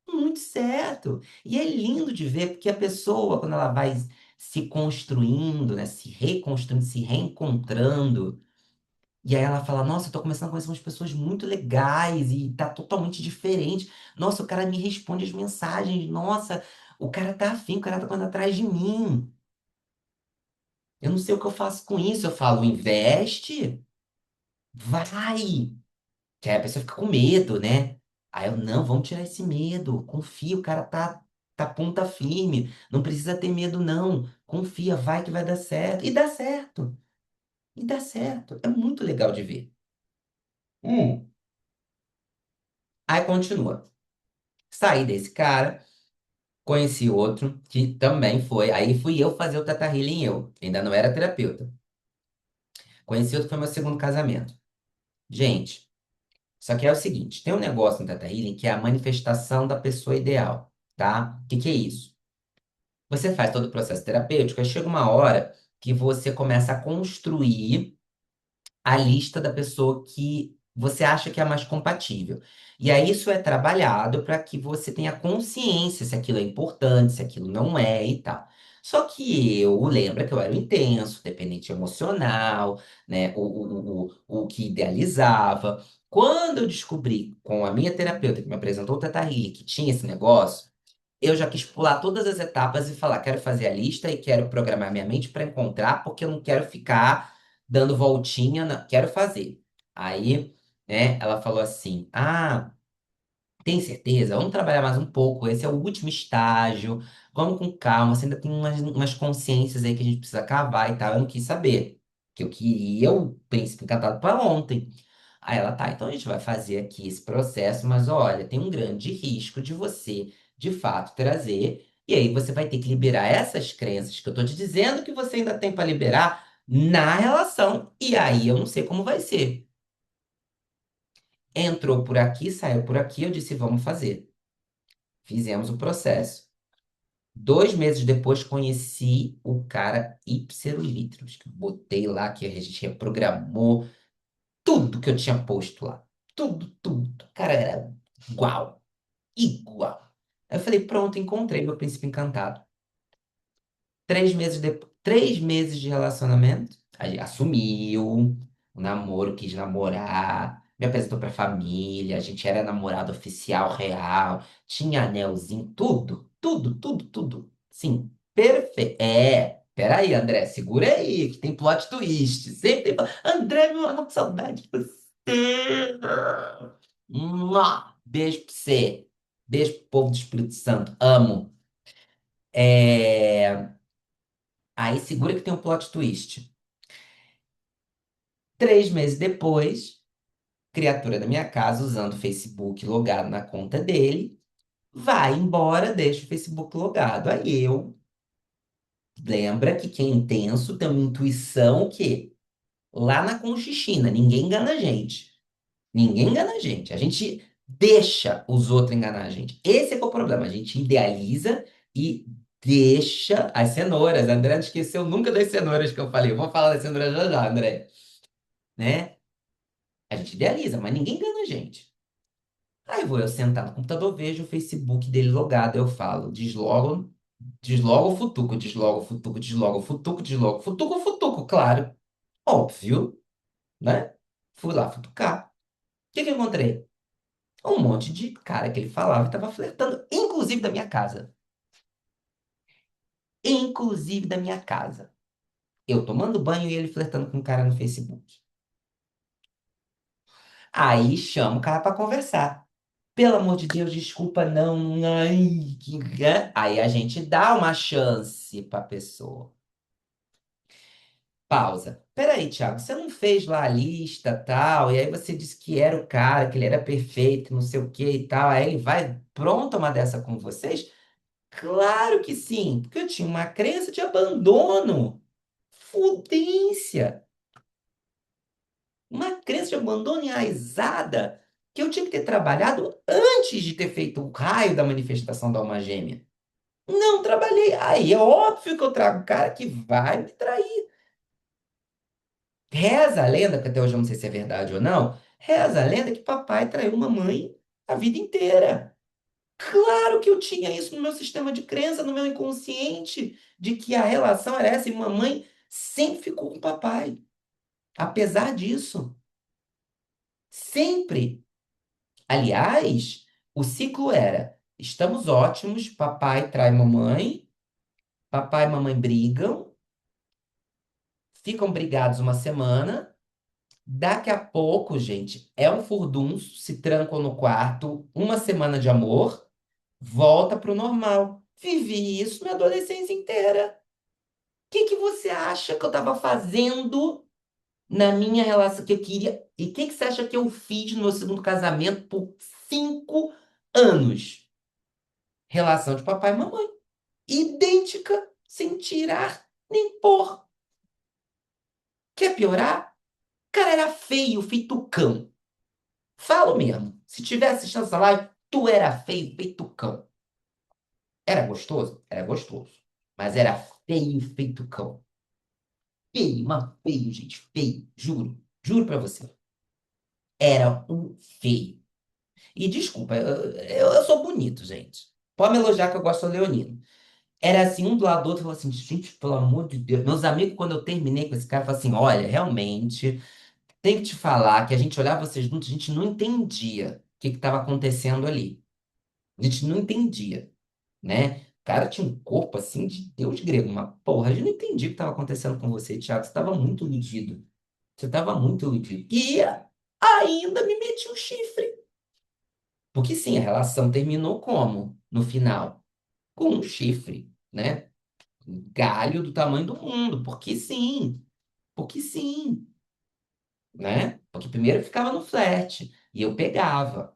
Muito certo. E é lindo de ver, porque a pessoa, quando ela vai se construindo, né, se reconstruindo, se reencontrando, e aí ela fala: Nossa, eu tô começando a conhecer umas pessoas muito legais e tá totalmente diferente. Nossa, o cara me responde as mensagens. Nossa, o cara tá afim, o cara tá correndo atrás de mim. Eu não sei o que eu faço com isso. Eu falo: Investe, vai. Que aí a pessoa fica com medo, né? Aí eu, não, vamos tirar esse medo. Confia, o cara tá ponta firme. Não precisa ter medo, não. Confia, vai que vai dar certo. E dá certo. E dá certo. É muito legal de ver. Hum. Aí continua. Saí desse cara, conheci outro que também foi. Aí fui eu fazer o Teta Healing eu. Ainda não era terapeuta. Conheci outro que foi meu segundo casamento. Gente, só que é o seguinte: tem um negócio no Teta Healing que é a manifestação da pessoa ideal, tá? O que que é isso? Você faz todo o processo terapêutico, aí chega uma hora que você começa a construir a lista da pessoa que você acha que é a mais compatível. E aí isso é trabalhado para que você tenha consciência se aquilo é importante, se aquilo não é e tal. Só que eu lembro que eu era o intenso, dependente emocional, né? O que idealizava. Quando eu descobri com a minha terapeuta que me apresentou o Teta Healing que tinha esse negócio, eu já quis pular todas as etapas e falar, quero fazer a lista e quero programar minha mente para encontrar, porque eu não quero ficar dando voltinha, não, quero fazer. Aí, né, ela falou assim: "Ah, tem certeza? Vamos trabalhar mais um pouco. Esse é o último estágio. Vamos com calma. Você ainda tem umas consciências aí que a gente precisa cavar e tal." Eu não quis saber. Que eu queria o príncipe encantado para ontem. Aí ela, tá, então a gente vai fazer aqui esse processo, mas olha, tem um grande risco de você, de fato, trazer. E aí você vai ter que liberar essas crenças que eu tô te dizendo que você ainda tem para liberar na relação. E aí eu não sei como vai ser. Entrou por aqui, saiu por aqui, eu disse, vamos fazer. Fizemos o processo. 2 meses depois conheci o cara ipsero litros, que eu botei lá, que a gente reprogramou tudo que eu tinha posto lá. Tudo, tudo. O cara era igual, igual. Aí eu falei, pronto, encontrei meu príncipe encantado. 3 meses depois, 3 meses de relacionamento, aí assumiu o namoro, quis namorar, me apresentou pra família, a gente era namorado oficial, real, tinha anelzinho, tudo, tudo, tudo, tudo. Sim, perfeito. É, peraí, André, segura aí, que tem plot twist. Sempre tem. André, meu amor, que saudade de você. Beijo pra você. Beijo pro povo do Espírito Santo. Amo. É... Aí segura que tem um plot twist. 3 meses depois, criatura da minha casa, usando o Facebook logado na conta dele, vai embora, deixa o Facebook logado. Aí eu, lembra que quem é intenso tem uma intuição que lá na Conchichina, ninguém engana a gente. Ninguém engana a gente. A gente deixa os outros enganar a gente. Esse é que é o problema. A gente idealiza e deixa as cenouras. A André não esqueceu nunca das cenouras que eu falei. Eu vou falar das cenouras já já, André. Né? A gente idealiza, mas ninguém engana a gente. Aí vou eu sentar no computador, vejo o Facebook dele logado. Eu falo, deslogo, deslogo o futuco, deslogo o futuco, deslogo o futuco, deslogo o futuco, o futuco, claro. Óbvio, né? Fui lá futucar. O que que eu encontrei? Um monte de cara que ele falava e tava flertando, inclusive da minha casa. Inclusive da minha casa. Eu tomando banho e ele flertando com um cara no Facebook. Aí chamo o cara pra conversar. Pelo amor de Deus, desculpa, não. Ai, Aí a gente dá uma chance pra pessoa. Pausa. Peraí, Thiago, você não fez lá a lista, tal, e aí você disse que era o cara, que ele era perfeito, não sei o que e tal. Aí ele vai pronto uma dessa com vocês? Claro que sim, porque eu tinha uma crença de abandono. Fudência. Uma crença de abandono enraizada que eu tinha que ter trabalhado antes de ter feito o raio da manifestação da alma gêmea. Não trabalhei. Aí é óbvio que eu trago um cara que vai me trair. Reza a lenda, que até hoje eu não sei se é verdade ou não, reza a lenda que papai traiu mamãe a vida inteira. Claro que eu tinha isso no meu sistema de crença, no meu inconsciente, de que a relação era essa e mamãe sempre ficou com papai. Apesar disso, sempre. Aliás, o ciclo era: estamos ótimos, papai trai mamãe, papai e mamãe brigam, ficam brigados uma semana. Daqui a pouco, gente, é um furdunço, se trancam no quarto, uma semana de amor, volta pro normal. Vivi isso minha adolescência inteira. O que que você acha que eu estava fazendo na minha relação que eu queria? E o que que você acha que eu fiz no meu segundo casamento por 5 anos? Relação de papai e mamãe. Idêntica, sem tirar nem pôr. Quer piorar? O cara era feio, feito cão. Falo mesmo. Se tivesse assistindo essa live, tu era feio, feito cão. Era gostoso? Era gostoso. Mas era feio, feito cão. Feio, mas feio, gente. Feio. Juro. Juro pra você. Era um feio. E desculpa, eu sou bonito, gente. Pode me elogiar que eu gosto do leonino. Era assim, um do lado do outro, falou assim, gente, pelo amor de Deus. Meus amigos, quando eu terminei com esse cara, falaram assim, olha, realmente, tem que te falar que a gente olhava vocês juntos, a gente não entendia o que estava acontecendo ali. A gente não entendia, né? O cara tinha um corpo assim de Deus grego, uma porra. A gente não entendia o que estava acontecendo com você, Thiago. Você estava muito iludido. Você estava muito iludido. E ainda me meti um chifre. Porque sim, a relação terminou como? No final? Com um chifre, né? Um galho do tamanho do mundo. Porque sim. Porque sim, né? Porque primeiro eu ficava no flerte e eu pegava.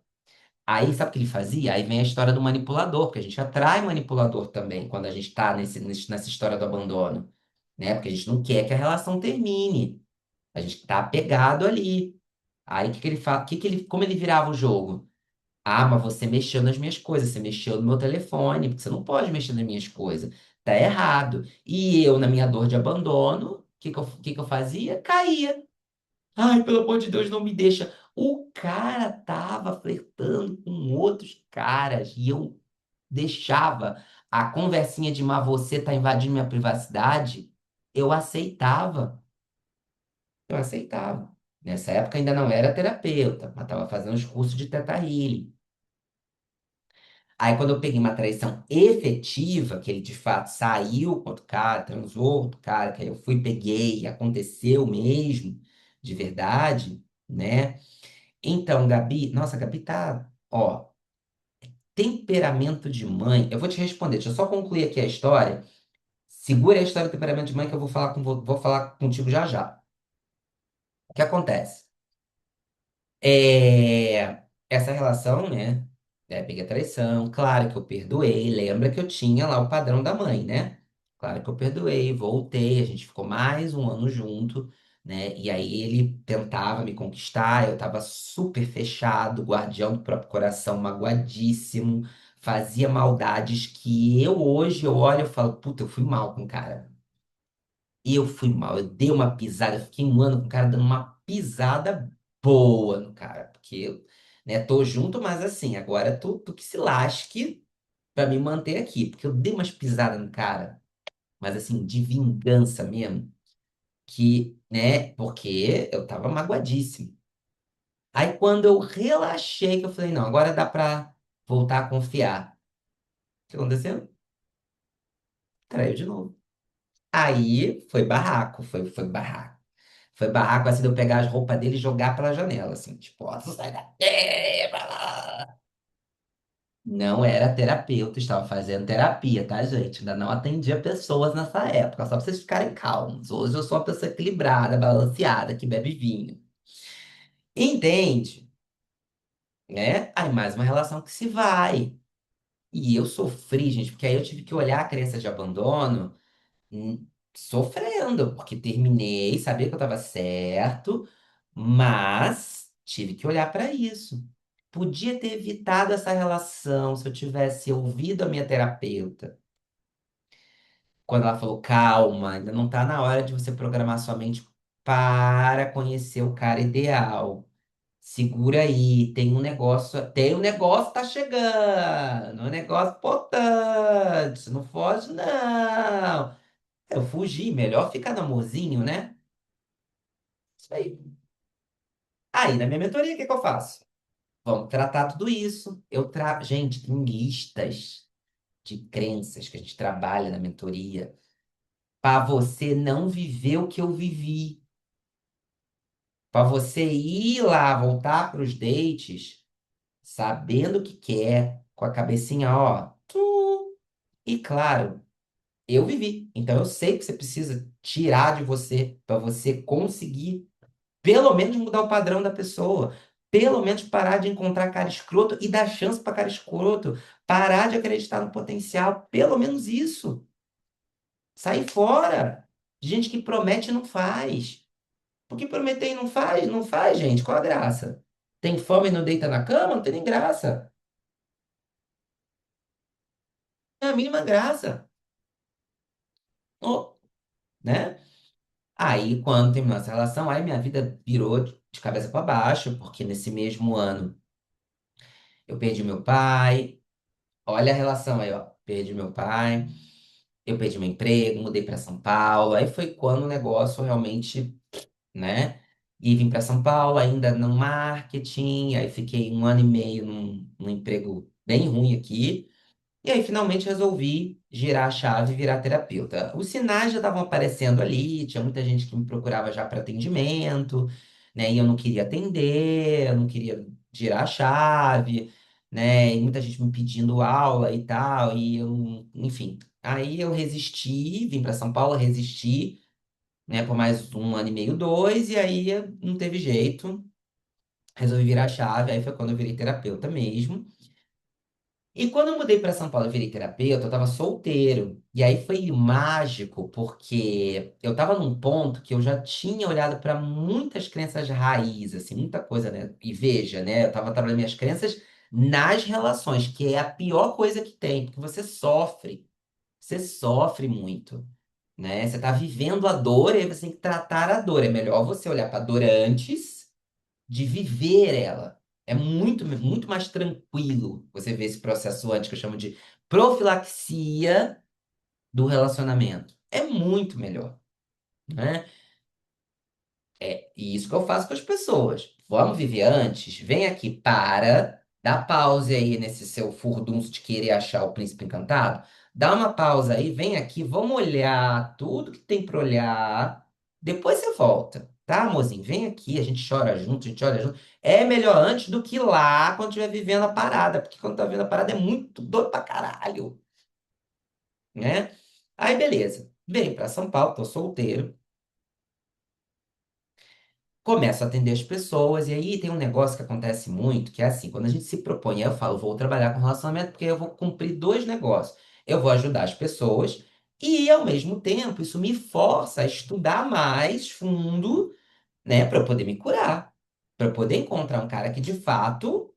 Aí, sabe o que ele fazia? Aí vem a história do manipulador, porque a gente atrai manipulador também quando a gente está nessa história do abandono, né? Porque a gente não quer que a relação termine. A gente está apegado ali. Aí, o que que ele fala? Como ele virava o jogo? Ah, mas você mexeu nas minhas coisas, você mexeu no meu telefone, porque você não pode mexer nas minhas coisas. Tá errado. E eu, na minha dor de abandono, o que que eu fazia? Caía. Ai, pelo amor de Deus, não me deixa. O cara tava flertando com outros caras e eu deixava a conversinha de mas você tá invadindo minha privacidade. Eu aceitava. Eu aceitava. Nessa época ainda não era terapeuta, mas estava fazendo os cursos de Teta Healing. Aí quando eu peguei uma traição efetiva, que ele de fato saiu com outro cara, transou com outro cara, que aí eu fui, peguei, aconteceu mesmo, de verdade, né? Então, Gabi, nossa, Gabi tá, ó, temperamento de mãe. Eu vou te responder, deixa eu só concluir aqui a história. Segura a história do temperamento de mãe que eu vou falar contigo já já. O que acontece? Essa relação, né? Peguei a traição, claro que eu perdoei. Lembra que eu tinha lá o padrão da mãe, né? Claro que eu perdoei, voltei, a gente ficou mais um ano junto, né? E aí ele tentava me conquistar, eu tava super fechado, guardião do próprio coração, magoadíssimo, fazia maldades que eu hoje eu olho e falo, puta, eu fui mal com o cara. Eu fui mal, eu dei uma pisada, eu fiquei um ano com o cara dando uma pisada boa no cara, porque eu, né, tô junto, mas assim, agora tu que se lasque pra me manter aqui, porque eu dei umas pisadas no cara, mas assim, de vingança mesmo, que, né, porque eu tava magoadíssimo. Aí quando eu relaxei, que eu falei, não, agora dá pra voltar a confiar. O que aconteceu? Traiu de novo. Aí foi barraco, foi barraco. Foi barraco assim de eu pegar as roupas dele e jogar pela janela, assim, tipo, ó, tu sai daqui, blá, blá, blá. Não era terapeuta, estava fazendo terapia, tá, gente? Ainda não atendia pessoas nessa época, só pra vocês ficarem calmos. Hoje eu sou uma pessoa equilibrada, balanceada, que bebe vinho. Entende? Né? Aí mais uma relação que se vai. E eu sofri, gente, porque aí eu tive que olhar a crença de abandono sofrendo, porque terminei, sabia que eu estava certo, mas tive que olhar para isso. Podia ter evitado essa relação se eu tivesse ouvido a minha terapeuta. Quando ela falou, calma, ainda não está na hora de você programar sua mente para conhecer o cara ideal. Segura aí, tem um negócio tá chegando, um negócio importante, não foge não. Eu fugi, melhor ficar no amorzinho, né? Isso aí. Aí, na minha mentoria, o que que eu faço? Vamos tratar tudo isso. Gente, tem listas de crenças que a gente trabalha na mentoria para você não viver o que eu vivi. Para você ir lá, voltar para os dates, sabendo o que quer, com a cabecinha, ó. E claro, eu vivi. Então eu sei que você precisa tirar de você para você conseguir pelo menos mudar o padrão da pessoa. Pelo menos parar de encontrar cara escroto e dar chance para cara escroto. Parar de acreditar no potencial. Pelo menos isso. Sair fora. De gente que promete e não faz. Porque prometer e não faz, não faz, gente. Qual a graça? Tem fome e não deita na cama? Não tem nem graça. É a mínima graça. Ô, né? Aí, quando terminou essa relação, aí minha vida virou de cabeça para baixo, porque nesse mesmo ano eu perdi meu pai. Olha a relação aí, ó. Perdi meu pai, eu perdi meu emprego, mudei para São Paulo. Aí foi quando o negócio realmente, né? E vim para São Paulo ainda no marketing. Aí fiquei um ano e meio num emprego bem ruim aqui. E aí, finalmente, resolvi girar a chave e virar terapeuta. Os sinais já estavam aparecendo ali, tinha muita gente que me procurava já para atendimento, né? E eu não queria atender, eu não queria girar a chave, né? E muita gente me pedindo aula e tal, e eu, enfim. Aí eu resisti, vim para São Paulo, resisti, né, por mais um ano e meio, dois, e aí não teve jeito, resolvi virar a chave, aí foi quando eu virei terapeuta mesmo. E quando eu mudei para São Paulo e virei terapeuta, eu estava solteiro. E aí foi mágico, porque eu estava num ponto que eu já tinha olhado para muitas crenças raiz, assim, muita coisa, né? E veja, né? Eu estava trabalhando minhas crenças nas relações, que é a pior coisa que tem, porque você sofre muito, né? Você está vivendo a dor e aí você tem que tratar a dor. É melhor você olhar para a dor antes de viver ela. É muito, muito mais tranquilo você ver esse processo antes, que eu chamo de profilaxia do relacionamento. É muito melhor, né? E isso que eu faço com as pessoas. Vamos viver antes? Vem aqui, dá pause aí nesse seu furdunço de querer achar o príncipe encantado. Dá uma pausa aí, vem aqui, vamos olhar tudo que tem para olhar. Depois você volta, tá, amorzinho? Vem aqui, a gente chora junto, a gente olha junto. É melhor antes do que lá quando estiver vivendo a parada, porque quando tá vivendo a parada é muito dor pra caralho, né? Aí, beleza. Vem pra São Paulo, tô solteiro. Começo a atender as pessoas, e aí tem um negócio que acontece muito, que é assim, quando a gente se propõe, eu falo, vou trabalhar com relacionamento porque eu vou cumprir dois negócios. Eu vou ajudar as pessoas e, ao mesmo tempo, isso me força a estudar mais fundo, né, para eu poder me curar, para eu poder encontrar um cara que de fato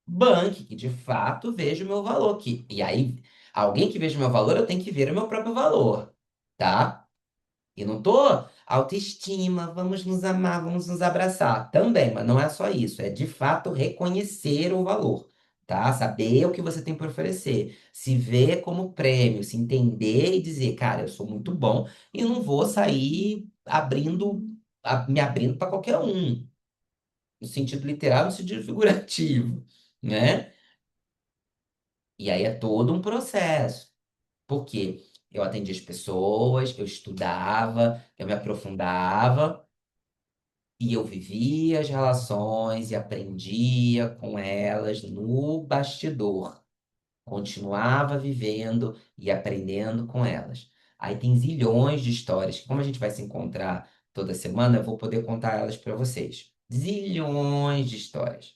banque, que de fato veja o meu valor. E aí, alguém que veja o meu valor, eu tenho que ver o meu próprio valor, tá? E não tô autoestima, vamos nos amar, vamos nos abraçar. Também, mas não é só isso. É de fato reconhecer o valor, tá? Saber o que você tem para oferecer. Se ver como prêmio, se entender e dizer, cara, eu sou muito bom e não vou sair me abrindo para qualquer um. No sentido literal, no sentido figurativo, né? E aí é todo um processo. Porque eu atendia as pessoas, eu estudava, eu me aprofundava. E eu vivia as relações e aprendia com elas no bastidor. continuava vivendo e aprendendo com elas. Aí tem zilhões de histórias que, como a gente vai se encontrar toda semana, eu vou poder contar elas para vocês. Zilhões de histórias.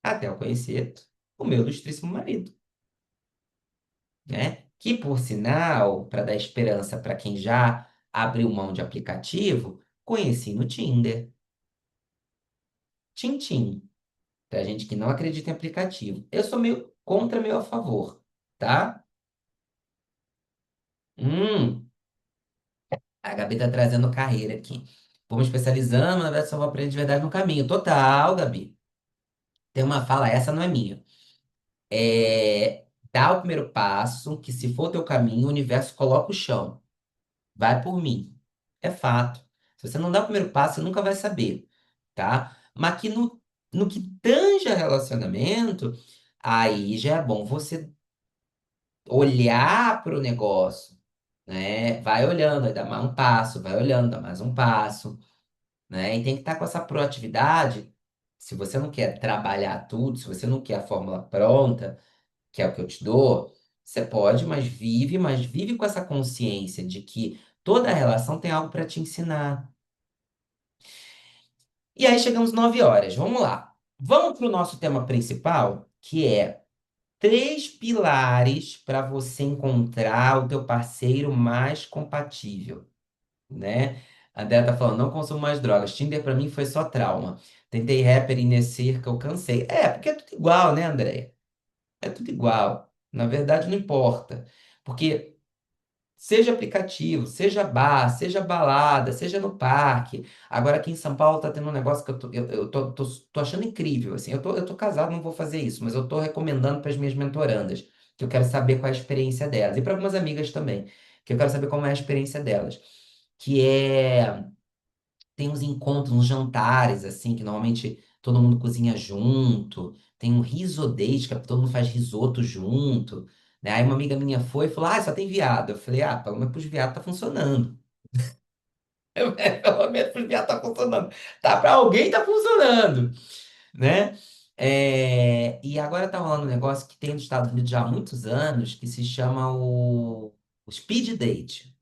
Até eu conhecer o meu ilustríssimo marido, né? Que, por sinal, para dar esperança para quem já abriu mão de aplicativo, conheci no Tinder. Tintim, pra gente que não acredita em aplicativo. Eu sou meio contra, meio a favor, tá? Hum, a Gabi tá trazendo carreira aqui. Vou me especializando, na verdade só vou aprender de verdade no caminho. Total, Gabi. Tem uma fala, essa não é minha. Dá o primeiro passo, que se for o teu caminho, o universo coloca o chão. Vai por mim. É fato. Se você não dá o primeiro passo, você nunca vai saber, tá? Mas que no que tange a relacionamento, aí já é bom você olhar para o negócio, né? Vai olhando, vai dar mais um passo, vai olhando, dá mais um passo, né? E tem que estar com essa proatividade. Se você não quer trabalhar tudo, se você não quer a fórmula pronta, que é o que eu te dou, você pode, mas vive com essa consciência de que toda relação tem algo para te ensinar. E aí chegamos 9 horas, vamos lá. Vamos para o nosso tema principal, que é três pilares para você encontrar o teu parceiro mais compatível, né? A Andrea tá falando, não consumo mais drogas. Tinder para mim foi só trauma. Tentei rapper e nesse que eu cansei. É, porque é tudo igual, né, Andrea? É tudo igual. Na verdade, não importa. Porque seja aplicativo, seja bar, seja balada, seja no parque. Agora aqui em São Paulo tá tendo um negócio que eu tô achando incrível, assim. Eu tô casado, não vou fazer isso, mas eu tô recomendando para as minhas mentorandas, que eu quero saber qual é a experiência delas. E para algumas amigas também, que eu quero saber como é a experiência delas. Que é tem uns encontros, uns jantares, assim, que normalmente todo mundo cozinha junto. Tem um risodate, que todo mundo faz risoto junto. Né? Aí uma amiga minha foi e falou: Ah, só tem viado. Eu falei: Ah, pelo menos pros viados tá funcionando. Pelo menos pros viados tá funcionando. Tá, pra alguém tá funcionando, né? E agora tá rolando um negócio que tem nos Estados Unidos já há muitos anos, que se chama o Speed Date.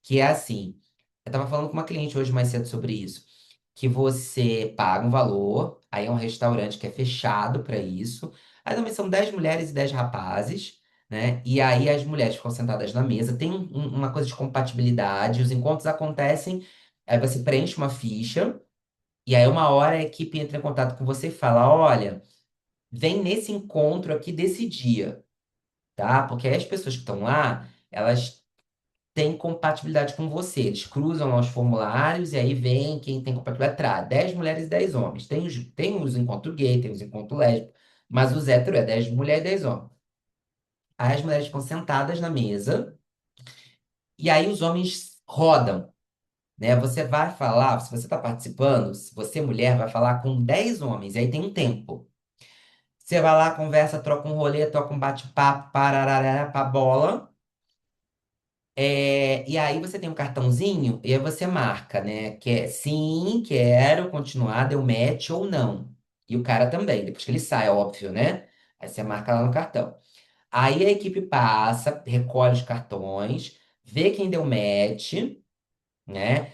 Que é assim, eu tava falando com uma cliente hoje mais cedo sobre isso, que você paga um valor, aí é um restaurante que é fechado para isso, aí também são 10 mulheres e 10 rapazes, né? E aí as mulheres ficam sentadas na mesa, tem uma coisa de compatibilidade, os encontros acontecem, aí você preenche uma ficha, e aí uma hora a equipe entra em contato com você e fala, olha, vem nesse encontro aqui desse dia, tá? Porque aí as pessoas que estão lá, elas tem compatibilidade com você. Eles cruzam lá os formulários e aí vem quem tem compatibilidade atrás. 10 mulheres e 10 homens. Tem os encontros gay, tem os encontros lésbicos, mas os héteros é 10 mulheres e 10 homens. Aí as mulheres ficam sentadas na mesa e aí os homens rodam, né? Você vai falar, se você está participando, se você é mulher, vai falar com 10 homens, e aí tem um tempo. Você vai lá, conversa, troca um rolê, troca um bate-papo, parará, pra bola. E aí você tem um cartãozinho e aí você marca, né? Que é sim, quero continuar, deu match ou não. E o cara também, depois que ele sai, é óbvio, né? Aí você marca lá no cartão. Aí a equipe passa, recolhe os cartões, vê quem deu match, né?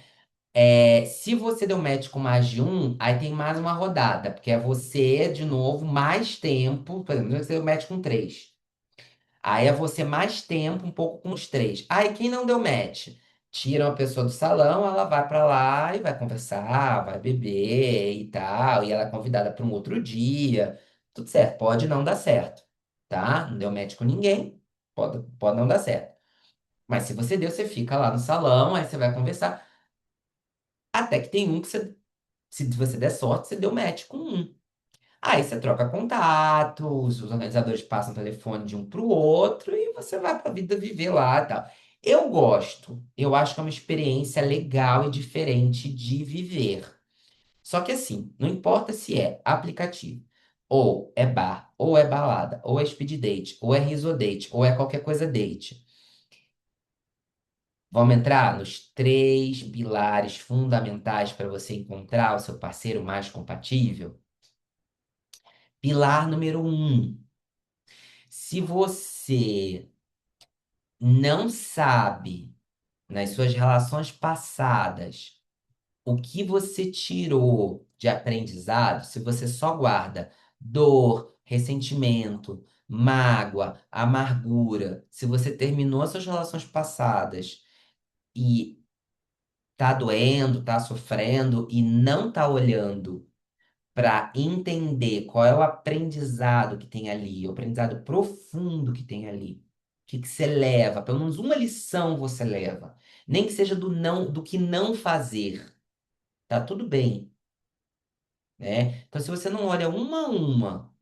Se você deu match com mais de um, aí tem mais uma rodada, porque é você, de novo, mais tempo. Por exemplo, você deu match com três. Aí é você mais tempo, um pouco com os três. Aí quem não deu match, tira uma pessoa do salão, ela vai pra lá e vai conversar, vai beber e tal, e ela é convidada para um outro dia. Tudo certo, pode não dar certo, tá? Não deu match com ninguém, pode não dar certo. Mas se você deu, você fica lá no salão, aí você vai conversar, até que tem um que você, se você der sorte, você deu match com um. Aí você troca contatos, os organizadores passam o telefone de um para o outro e você vai para a vida viver lá e tal. Eu gosto, eu acho que é uma experiência legal e diferente de viver. Só que assim, não importa se é aplicativo, ou é bar, ou é balada, ou é speed date, ou é risodate, ou é qualquer coisa date. Vamos entrar nos três pilares fundamentais para você encontrar o seu parceiro mais compatível? Pilar número um. Se você não sabe nas suas relações passadas o que você tirou de aprendizado, se você só guarda dor, ressentimento, mágoa, amargura, se você terminou suas relações passadas e tá doendo, tá sofrendo e não tá olhando para entender qual é o aprendizado que tem ali, o aprendizado profundo que tem ali. O que que você leva? Pelo menos uma lição você leva. Nem que seja do não, do que não fazer. Tá tudo bem, né? Então, se você não olha uma a uma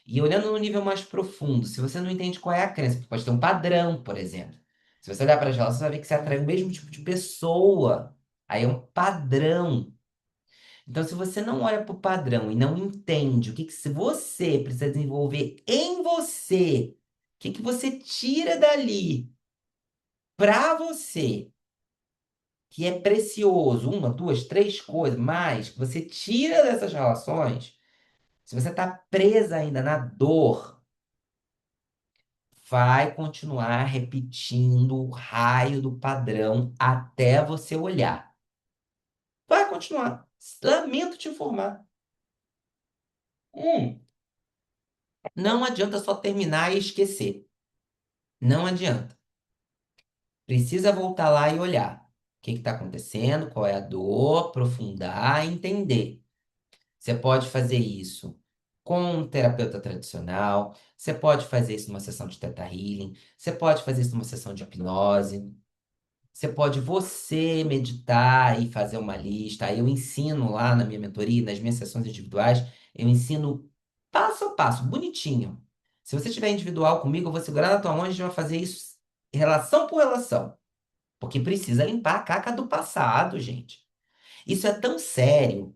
e olhando no nível mais profundo, se você não entende qual é a crença, porque pode ter um padrão, por exemplo. Se você olhar para as relações, você vai ver que você atrai o mesmo tipo de pessoa. Aí é um padrão. Então, se você não olha para o padrão e não entende o que se você precisa desenvolver em você, o que que você tira dali para você, que é precioso, uma, duas, três coisas mais, que você tira dessas relações, se você está presa ainda na dor, vai continuar repetindo o raio do padrão até você olhar. Vai continuar. Lamento te informar. Hum, não adianta só terminar e esquecer. Não adianta. Precisa voltar lá e olhar. O que está acontecendo? Qual é a dor? Aprofundar, entender. Você pode fazer isso com um terapeuta tradicional. Você pode fazer isso numa sessão de Theta Healing. Você pode fazer isso numa sessão de hipnose. Você meditar e fazer uma lista. Aí eu ensino lá na minha mentoria, nas minhas sessões individuais, eu ensino passo a passo, bonitinho. Se você estiver individual comigo, eu vou segurar na tua mão e a gente vai fazer isso relação por relação. Porque precisa limpar a caca do passado, gente. Isso é tão sério,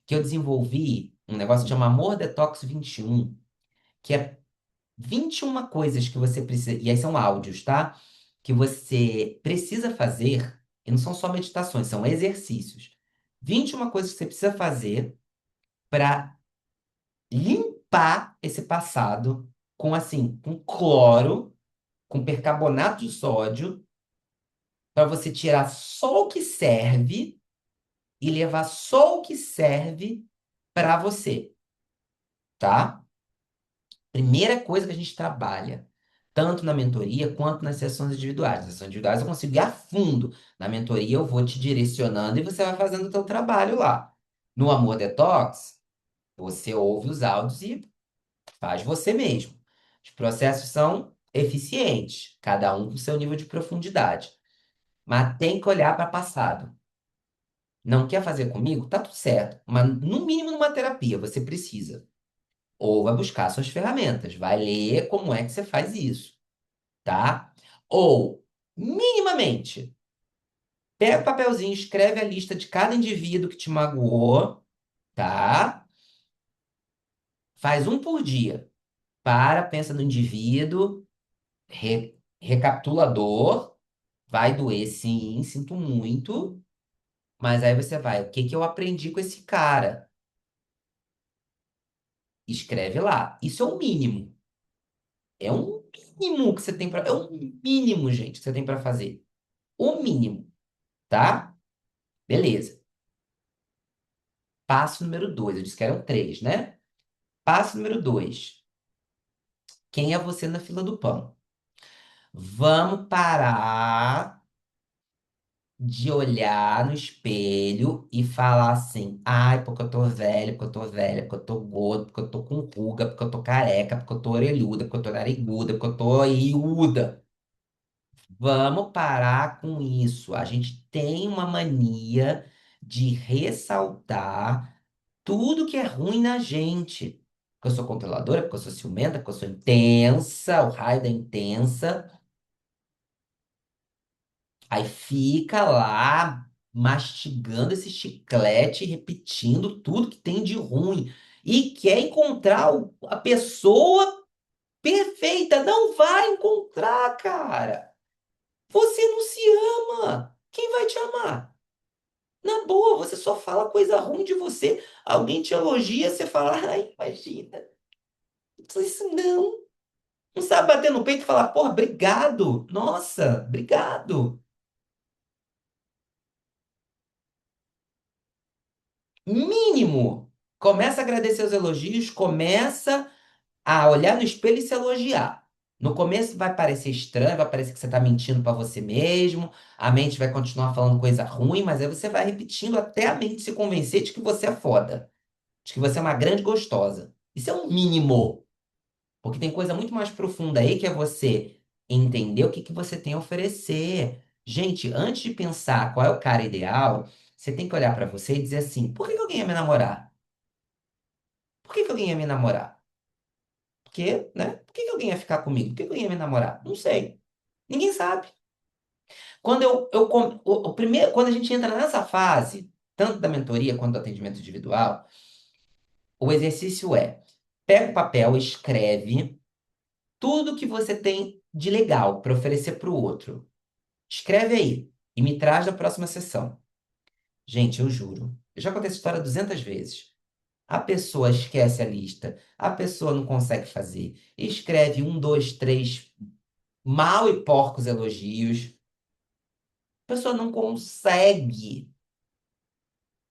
que eu desenvolvi um negócio que chama Amor Detox 21, que é 21 coisas que você precisa, e aí são áudios, tá? Que você precisa fazer, e não são só meditações, são exercícios. 21 coisas que você precisa fazer para limpar esse passado com assim, com cloro, com percarbonato de sódio, para você tirar só o que serve e levar só o que serve para você, tá? Primeira coisa que a gente trabalha, tanto na mentoria quanto nas sessões individuais. Nas sessões individuais eu consigo ir a fundo. Na mentoria eu vou te direcionando e você vai fazendo o teu trabalho lá. No Amor Detox, você ouve os áudios e faz você mesmo. Os processos são eficientes, cada um com seu nível de profundidade. Mas tem que olhar para o passado. Não quer fazer comigo? Tá tudo certo. Mas no mínimo numa terapia você precisa. Ou vai buscar suas ferramentas, vai ler como é que você faz isso, tá? Ou, minimamente, pega o papelzinho, escreve a lista de cada indivíduo que te magoou, tá? Faz um por dia. Para, pensa no indivíduo, recapitula a dor, vai doer sim, sinto muito, mas aí você vai, o que que eu aprendi com esse cara? Escreve lá. Isso é o mínimo. É um mínimo que você tem para, é um mínimo, gente, que você tem para fazer. O mínimo, tá? Beleza. Passo número dois. Eu disse que eram três, né? Passo número dois. Quem é você na fila do pão? Vamos parar de olhar no espelho e falar assim: ai, porque eu tô velho, porque eu tô velha, porque eu tô gordo, porque eu tô com ruga, porque eu tô careca, porque eu tô orelhuda, porque eu tô nariguda, porque eu tô iuda. Vamos parar com isso. A gente tem uma mania de ressaltar tudo que é ruim na gente. Porque eu sou controladora, porque eu sou ciumenta, porque eu sou intensa, o raio da intensa. Aí fica lá mastigando esse chiclete, repetindo tudo que tem de ruim. E quer encontrar a pessoa perfeita. Não vai encontrar, cara. Você não se ama. Quem vai te amar? Na boa, você só fala coisa ruim de você. Alguém te elogia, você fala, ai, imagina. Isso não. Não sabe bater no peito e falar, porra, obrigado. Nossa, obrigado. Mínimo. Começa a agradecer os elogios, começa a olhar no espelho e se elogiar. No começo vai parecer estranho, vai parecer que você está mentindo para você mesmo, a mente vai continuar falando coisa ruim, mas aí você vai repetindo até a mente se convencer de que você é foda, de que você é uma grande gostosa. Isso é um mínimo, porque tem coisa muito mais profunda aí que é você entender o que que você tem a oferecer. Gente, antes de pensar qual é o cara ideal, você tem que olhar para você e dizer assim: por que que alguém ia me namorar? Por que que alguém ia me namorar? Porque, né? Por que que alguém ia ficar comigo? Por que que alguém ia me namorar? Não sei. Ninguém sabe. Quando a gente entra nessa fase, tanto da mentoria quanto do atendimento individual, o exercício é: pega o papel, escreve tudo que você tem de legal para oferecer para o outro. Escreve aí e me traz na próxima sessão. Gente, eu juro. Eu já contei essa história 200 vezes. A pessoa esquece a lista, a pessoa não consegue fazer. Escreve um, dois, três mal e porcos elogios. A pessoa não consegue,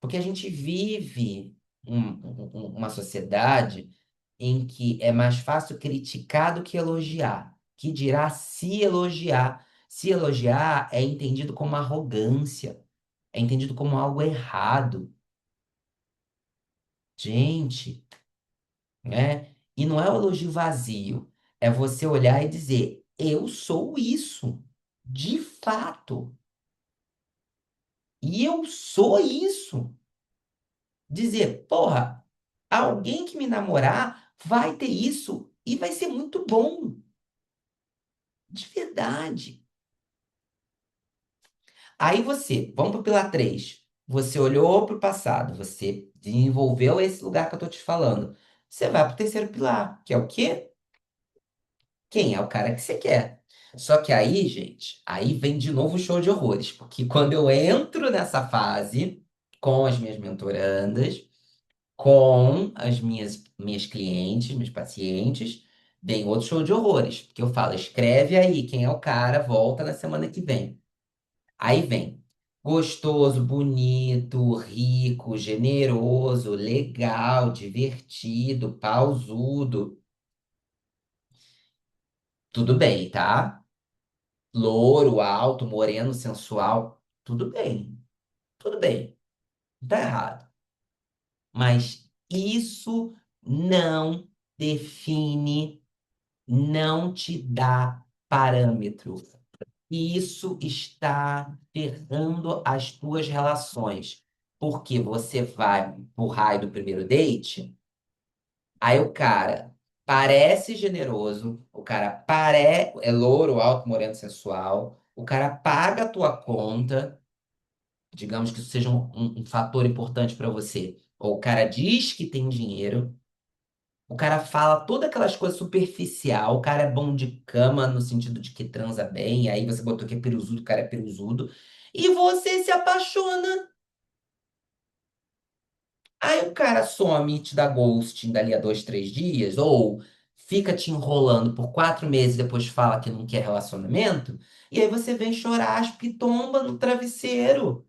porque a gente vive uma sociedade em que é mais fácil criticar do que elogiar. Que dirá se elogiar? Se elogiar é entendido como arrogância, é entendido como algo errado. Gente, né? E não é o elogio vazio, é você olhar e dizer: eu sou isso, de fato. E eu sou isso. Dizer, porra, alguém que me namorar vai ter isso e vai ser muito bom, de verdade. Aí você, vamos para o pilar 3. Você olhou para o passado, você desenvolveu esse lugar que eu tô te falando. Você vai para o terceiro pilar, que é o quê? Quem é o cara que você quer? Só que aí, gente, aí vem de novo o show de horrores, porque quando eu entro nessa fase com as minhas mentorandas, com as minhas clientes, meus pacientes, vem outro show de horrores. Porque eu falo, escreve aí quem é o cara, volta na semana que vem. Aí vem gostoso, bonito, rico, generoso, legal, divertido, pausudo. Tudo bem, tá? Louro, alto, moreno, sensual. Tudo bem, tudo bem. Não tá errado. Mas isso não define, não te dá parâmetro. E isso está ferrando as tuas relações. Porque você vai pro raio do primeiro date, aí o cara parece generoso, o cara é louro, alto, moreno, sensual, o cara paga a tua conta, digamos que isso seja um fator importante para você. Ou o cara diz que tem dinheiro. O cara fala todas aquelas coisas superficial, o cara é bom de cama no sentido de que transa bem, aí você botou que é peruzudo, o cara é peruzudo, e você se apaixona. Aí o cara some e te dá ghosting dali a 2, 3 dias, ou fica te enrolando por 4 meses, depois fala que não quer relacionamento, e aí você vem chorar as pitomba no travesseiro.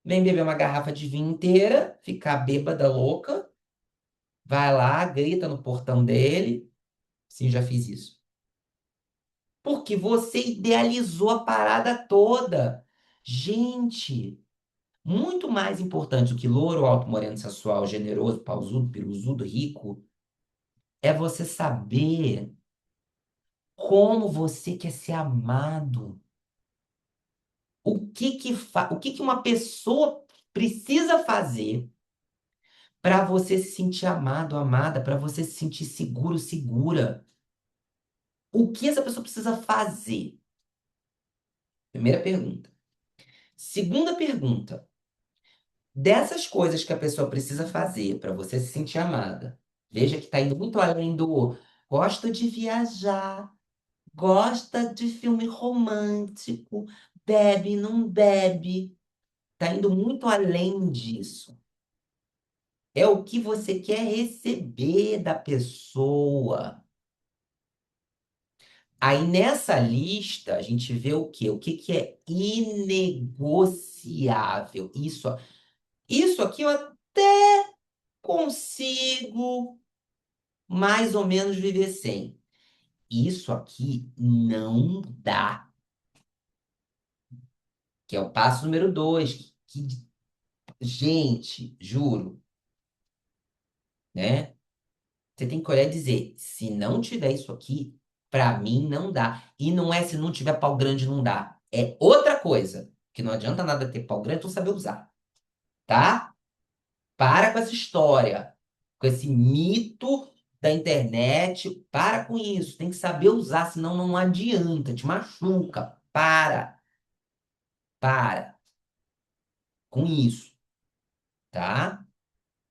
Vem beber uma garrafa de vinho inteira, ficar bêbada louca, vai lá, grita no portão dele. Sim, já fiz isso. Porque você idealizou a parada toda. Gente, muito mais importante do que louro, alto, moreno, sensual, generoso, pausudo, piruzudo, rico, é você saber como você quer ser amado. O que que uma pessoa precisa fazer para você se sentir amado, amada, para você se sentir seguro, segura. O que essa pessoa precisa fazer? Primeira pergunta. Segunda pergunta. Dessas coisas que a pessoa precisa fazer para você se sentir amada, veja que está indo muito além do gosta de viajar, gosta de filme romântico, bebe, não bebe. Está indo muito além disso. É o que você quer receber da pessoa. Aí nessa lista a gente vê o quê? O que que é inegociável? Isso aqui eu até consigo mais ou menos viver sem. Isso aqui não dá, que é o passo número dois. Gente, juro, né? Você tem que olhar e dizer, se não tiver isso aqui, pra mim não dá. E não é se não tiver pau grande não dá. É outra coisa. Que não adianta nada ter pau grande, tu saber usar, tá? Para com essa história, com esse mito da internet. Para com isso. Tem que saber usar, senão não adianta, te machuca. Para com isso, tá?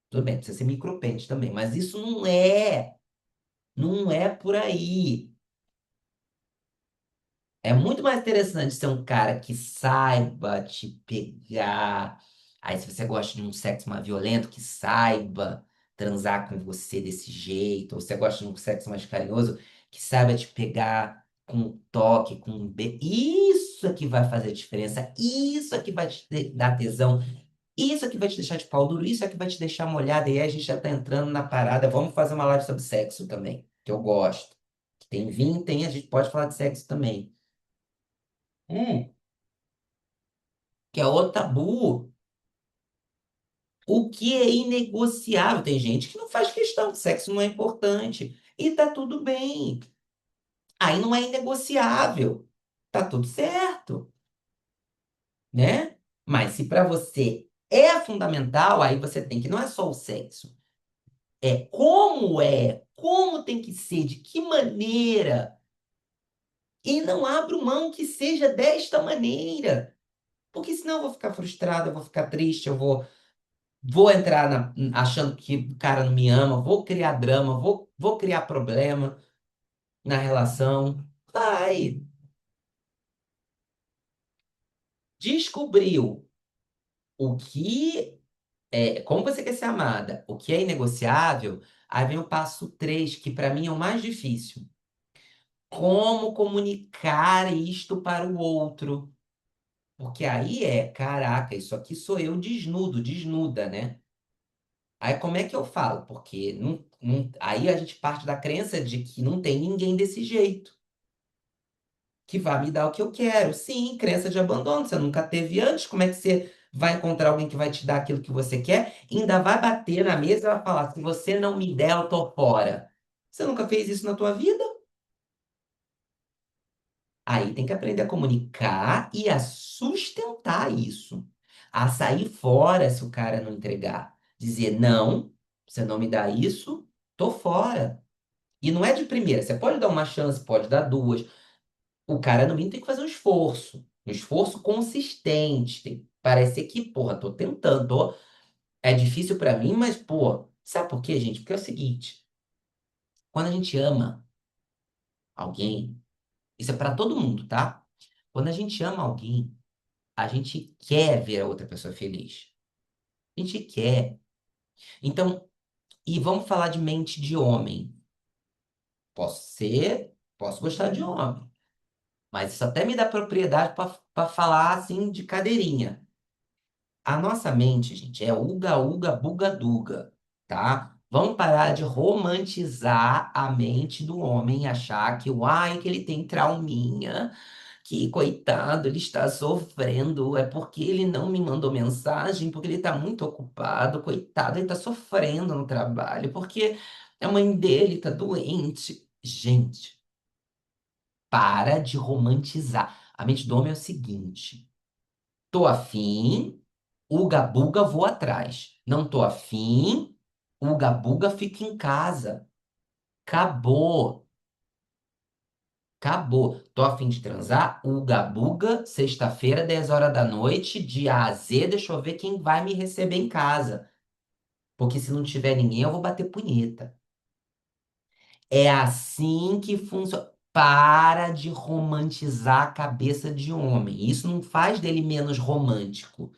Tudo bem, precisa ser micropente também, mas isso não é por aí. É muito mais interessante ser um cara que saiba te pegar. Aí, se você gosta de um sexo mais violento, que saiba transar com você desse jeito. Ou você gosta de um sexo mais carinhoso, que saiba te pegar com um toque, com um beijo. Isso é que vai fazer diferença. Isso é que vai dar tesão. Isso é que vai te deixar de pau duro. Isso é que vai te deixar molhada. E aí a gente já tá entrando na parada. Vamos fazer uma live sobre sexo também, que eu gosto. Tem vinho, tem, a gente pode falar de sexo também. Que é o tabu. O que é inegociável? Tem gente que não faz questão, que sexo não é importante. E tá tudo bem. Aí não é inegociável. Tá tudo certo, né? Mas se para você é fundamental, aí você tem que não é só o sexo, como tem que ser, de que maneira. E não abro mão que seja desta maneira. Porque senão eu vou ficar frustrado, eu vou ficar triste, vou entrar achando que o cara não me ama, vou criar drama, vou criar problema na relação. Vai, descobriu o que como você quer ser amada, o que é inegociável, aí vem o passo 3 que para mim é o mais difícil. Como comunicar isto para o outro? Porque aí caraca, isso aqui sou eu desnudo, desnuda, né? Aí como é que eu falo? Porque aí a gente parte da crença de que não tem ninguém desse jeito, que vai me dar o que eu quero. Sim, crença de abandono. Você nunca teve antes, como é que você vai encontrar alguém que vai te dar aquilo que você quer? E ainda vai bater na mesa e vai falar: se você não me der, eu tô fora. Você nunca fez isso na tua vida? Aí tem que aprender a comunicar e a sustentar isso. A sair fora se o cara não entregar. Dizer, não, você não me dá isso, tô fora. E não é de primeira, você pode dar uma chance, pode dar duas. O cara, no mínimo, tem que fazer um esforço consistente. Tem que parecer que, porra, tô tentando, é difícil pra mim, mas, pô, sabe por quê, gente? Porque é o seguinte, quando a gente ama alguém, isso é pra todo mundo, tá? Quando a gente ama alguém, a gente quer ver a outra pessoa feliz. A gente quer. Então, e vamos falar de mente de homem. Posso gostar de homem, mas isso até me dá propriedade para falar assim de cadeirinha. A nossa mente, gente, é uga, uga, buga, duga, tá? Vamos parar de romantizar a mente do homem e achar que ele tem trauminha, que coitado, ele está sofrendo, é porque ele não me mandou mensagem, porque ele está muito ocupado, coitado, ele está sofrendo no trabalho, porque a mãe dele está doente. Gente, para de romantizar. A mente do homem é o seguinte. Tô afim, uga buga, vou atrás. Não tô afim, uga buga, fica em casa. Acabou, acabou. Tô afim de transar, uga buga, sexta-feira, 10 horas da noite, dia A a Z, deixa eu ver quem vai me receber em casa. Porque se não tiver ninguém, eu vou bater punheta. É assim que funciona. Para de romantizar a cabeça de homem. Isso não faz dele menos romântico,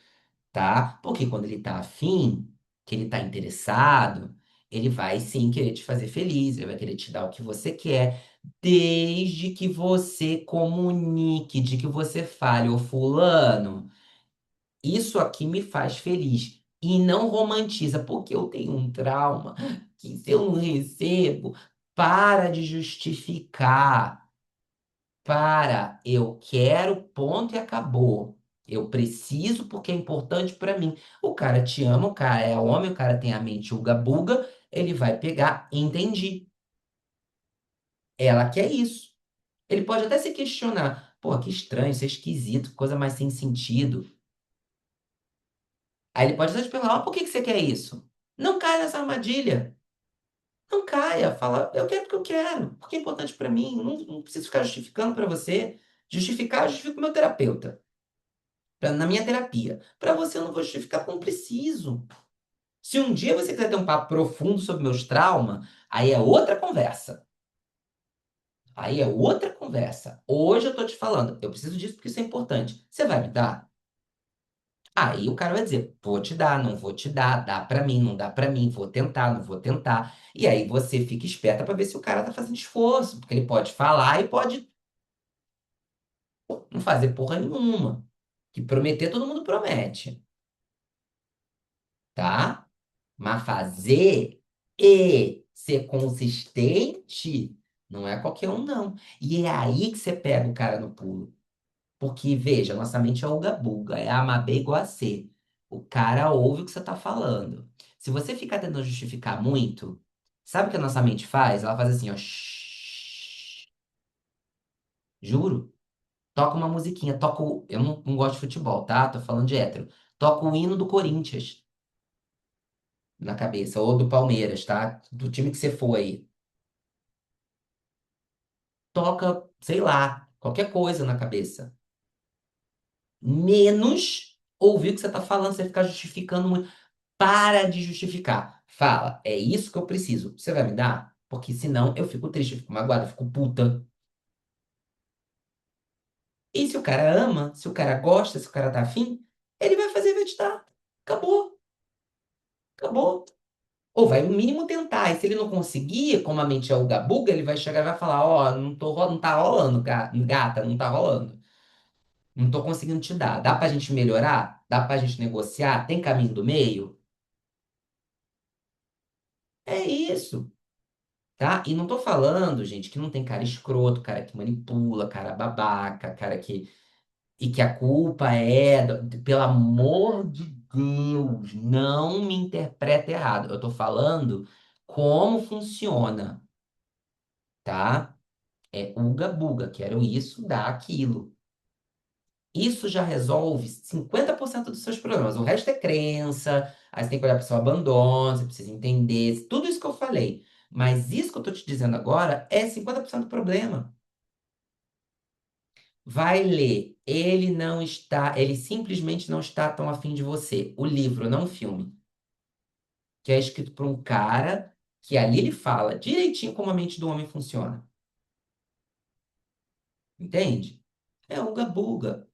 tá? Porque quando ele tá afim, o que ele está interessado, ele vai sim querer te fazer feliz, ele vai querer te dar o que você quer, desde que você comunique, de que você fale, ô fulano, isso aqui me faz feliz. E não romantiza, porque eu tenho um trauma que se eu não recebo, para de justificar. Para, eu quero, ponto e acabou. Eu preciso porque é importante para mim. O cara te ama, o cara é homem, o cara tem a mente uga-buga, ele vai pegar, entendi. Ela quer isso. Ele pode até se questionar. Pô, que estranho, isso é esquisito, coisa mais sem sentido. Aí ele pode até te perguntar, por que que você quer isso? Não caia nessa armadilha. Não caia. Fala, eu quero porque eu quero, porque é importante para mim. Não preciso ficar justificando para você. Justificar, eu justifico o meu terapeuta. Na minha terapia. Para você, eu não vou justificar porque eu não preciso. Se um dia você quiser ter um papo profundo sobre meus traumas, aí é outra conversa. Aí é outra conversa. Hoje eu tô te falando, eu preciso disso porque isso é importante. Você vai me dar? Aí o cara vai dizer, vou te dar, não vou te dar, dá pra mim, não dá pra mim, vou tentar, não vou tentar. E aí você fica esperta pra ver se o cara tá fazendo esforço, porque ele pode falar e pode não fazer porra nenhuma. Que prometer todo mundo promete, tá? Mas fazer e ser consistente não é qualquer um, não. E é aí que você pega o cara no pulo. Porque, veja, nossa mente é uga-buga, é A mais B igual a C. O cara ouve o que você está falando. Se você ficar tentando justificar muito, sabe o que a nossa mente faz? Ela faz assim, ó. "Shhh", juro. Toca uma musiquinha, toca o... Eu não gosto de futebol, tá? Tô falando de hétero. Toca o hino do Corinthians na cabeça, ou do Palmeiras, tá? Do time que você for aí. Toca, sei lá, qualquer coisa na cabeça. Menos ouvir o que você tá falando, você ficar justificando muito. Para de justificar. Fala, é isso que eu preciso. Você vai me dar? Porque senão eu fico triste, eu fico magoado, eu fico puta. E se o cara ama, se o cara gosta, se o cara tá afim, ele vai fazer e vai te dar. Acabou, acabou. Ou vai no mínimo tentar. E se ele não conseguir, como a mente é o gabuga, ele vai chegar e vai falar: Ó, não tá rolando, gata, não tá rolando. Não tô conseguindo te dar. Dá pra gente melhorar? Dá pra gente negociar? Tem caminho do meio? É isso. Tá? E não tô falando, gente, que não tem cara escroto, cara que manipula, cara babaca, cara que. E que a culpa é. Pelo amor de Deus, não me interpreta errado. Eu tô falando como funciona, tá? É uga-buga, quero isso, dá aquilo. Isso já resolve 50% dos seus problemas. O resto é crença, aí você tem que olhar para o seu abandono, você precisa entender, tudo isso que eu falei. Mas isso que eu tô te dizendo agora é 50% do problema. Vai ler. Ele não está, ele simplesmente não está tão afim de você. O livro, não o filme, que é escrito por um cara que ali ele fala direitinho como a mente do homem funciona. Entende? É uga-buga.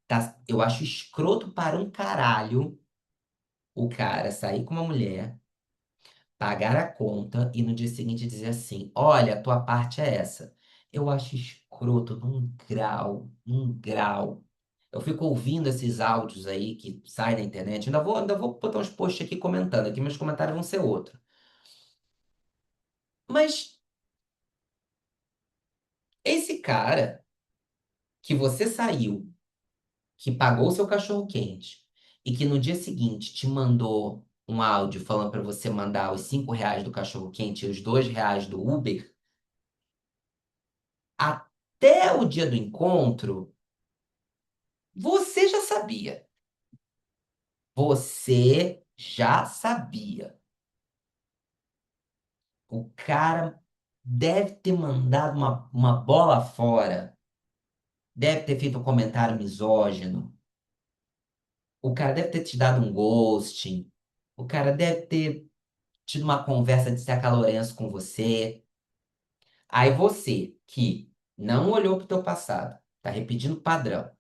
Tá? Eu acho escroto para um caralho o cara sair com uma mulher, pagar a conta e no dia seguinte dizer assim: Olha, a tua parte é essa. Eu acho escroto num grau, num grau. Eu fico ouvindo esses áudios aí que saem na internet. Ainda vou botar uns posts aqui comentando. Aqui meus comentários vão ser outros. Mas esse cara que você saiu, que pagou o seu cachorro-quente e que no dia seguinte te mandou um áudio falando para você mandar os R$ 5 do cachorro-quente e os R$ 2 do Uber, até o dia do encontro, você já sabia. Você já sabia. O cara deve ter mandado uma bola fora, deve ter feito um comentário misógino, o cara deve ter te dado um ghosting, o cara deve ter tido uma conversa de ser acalorenço com você. Aí você que não olhou para o teu passado, tá repetindo o padrão.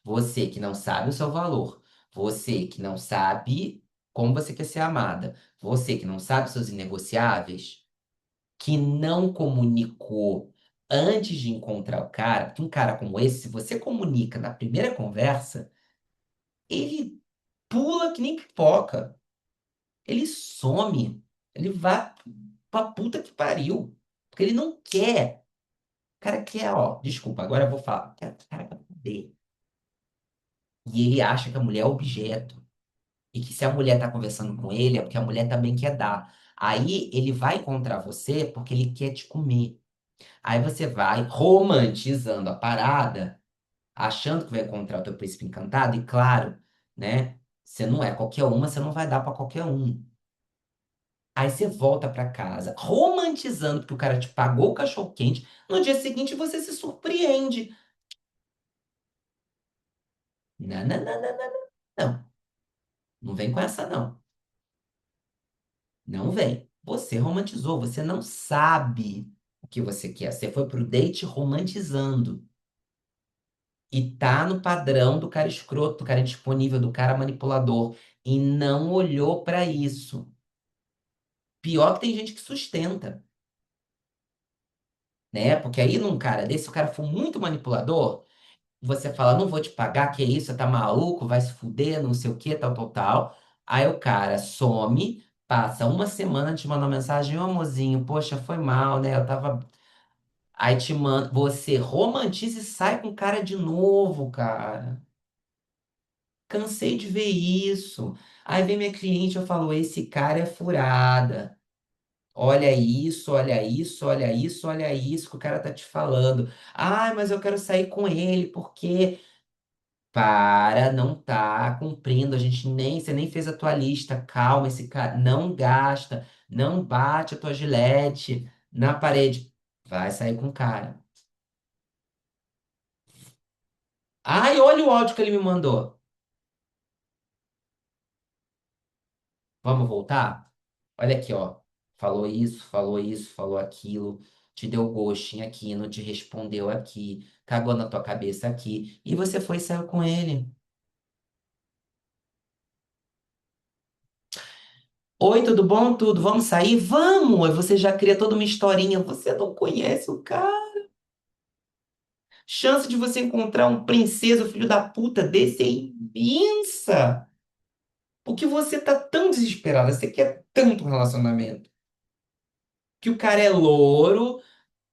Você que não sabe o seu valor. Você que não sabe. como você quer ser amada. Você que não sabe seus inegociáveis, que não comunicou antes de encontrar o cara, porque um cara como esse, se você comunica na primeira conversa, ele pula que nem pipoca. Ele some. Ele vai pra puta que pariu. Porque ele não quer. O cara quer, ó, desculpa, agora eu vou falar. O cara quer poder. E ele acha que a mulher é objeto. E que se a mulher tá conversando com ele, é porque a mulher também quer dar. Aí ele vai encontrar você porque ele quer te comer. Aí você vai romantizando a parada, achando que vai encontrar o teu príncipe encantado, e claro, né? Você não é qualquer uma, você não vai dar pra qualquer um. Aí você volta pra casa, romantizando porque o cara te pagou o cachorro-quente. No dia seguinte você se surpreende. Não, não, não, não, não, não. Não, não vem com essa, não. Não vem. Você romantizou, você não sabe o que você quer. Você foi pro date romantizando. E tá no padrão do cara escroto, do cara indisponível, do cara manipulador. E não olhou pra isso. Pior que tem gente que sustenta, né? Porque aí num cara desse, se o cara for muito manipulador, você fala, não vou te pagar, que isso, você tá maluco, vai se fuder, não sei o que, tal, tal, tal. Aí o cara some, passa uma semana te manda uma mensagem, ô amorzinho, poxa, foi mal, né? Eu tava. Aí te manda, você romantiza e sai com o cara de novo, cara. Cansei de ver isso. Aí vem minha cliente, eu falo, esse cara é furada. Olha isso, olha isso, olha isso, olha isso que o cara tá te falando. Ai, mas eu quero sair com ele porque para, não tá cumprindo, a gente nem, você nem fez a tua lista, calma, esse cara não gasta, não bate a tua gilete na parede, vai sair com o cara. Ai, olha o áudio que ele me mandou. Vamos voltar? Olha aqui, ó. Falou isso, falou isso, falou aquilo, te deu gostinho aqui, não te respondeu aqui, cagou na tua cabeça aqui, e você foi e saiu com ele. Oi, tudo bom? Tudo? Vamos sair? Vamos! Aí você já cria toda uma historinha. Você não conhece o cara. Chance de você encontrar um princeso filho da puta desse é imensa. Porque você tá tão desesperada, você quer tanto um relacionamento. Que o cara é louro,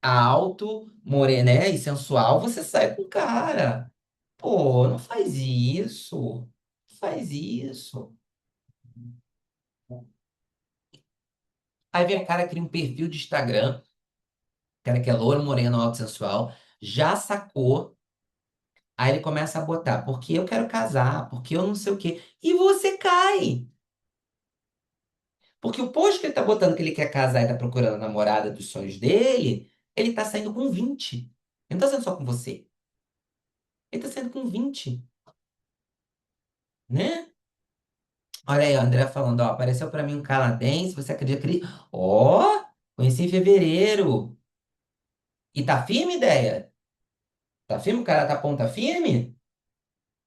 alto, moreno, né, e sensual, você sai com o cara. Pô, não faz isso. Não faz isso. Aí vem a cara, cria um perfil de Instagram, cara que é louro, moreno, alto, sensual, já sacou. Aí ele começa a botar, porque eu quero casar, porque eu não sei o quê. E você cai. Porque o post que ele tá botando que ele quer casar e tá procurando a namorada dos sonhos dele, ele tá saindo com 20. Ele não tá saindo só com você. Ele tá saindo com 20, né? Olha aí, a André falando, ó, apareceu pra mim um canadense, você acredita que ele... Ó, conheci em fevereiro. E tá firme a ideia? Tá firme? O cara tá ponta firme?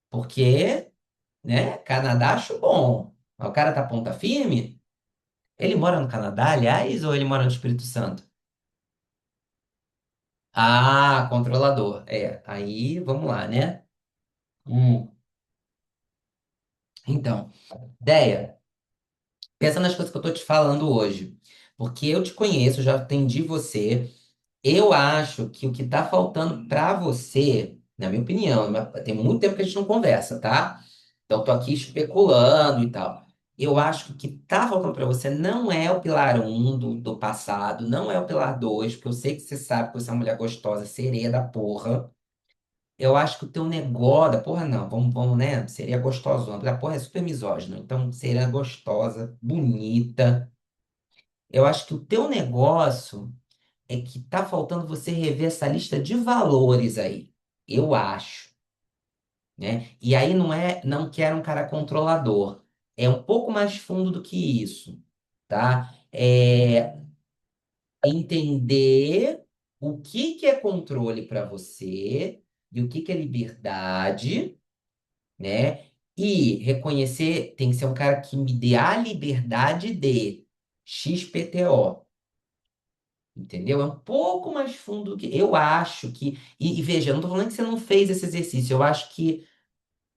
Porque, né, Canadá acho bom. Mas o cara tá ponta firme? Ele mora no Canadá, aliás, ou ele mora no Espírito Santo? Ah, controlador. É, aí vamos lá, né? Hum. Então, ideia, pensa nas coisas que eu tô te falando hoje. Porque eu te conheço, já atendi você. Eu acho que o que tá faltando pra você, na minha opinião, tem muito tempo que a gente não conversa, tá? Então, tô aqui especulando e tal. Eu acho que o que tá faltando pra você não é o pilar um do passado, não é o pilar 2, porque eu sei que você sabe que você é uma mulher gostosa, sereia da porra. Eu acho que o teu negócio, da porra não, vamos, né? Seria gostosona, porque a porra é super misógina. Então, seria gostosa, bonita. Eu acho que o teu negócio é que tá faltando você rever essa lista de valores aí. Eu acho, né? E aí não quero um cara controlador. É um pouco mais fundo do que isso, tá? É entender o que que é controle para você e o que que é liberdade, né? E reconhecer tem que ser um cara que me dê a liberdade de XPTO. Entendeu? É um pouco mais fundo do que. Eu acho que. E veja, eu não tô falando que você não fez esse exercício. Eu acho que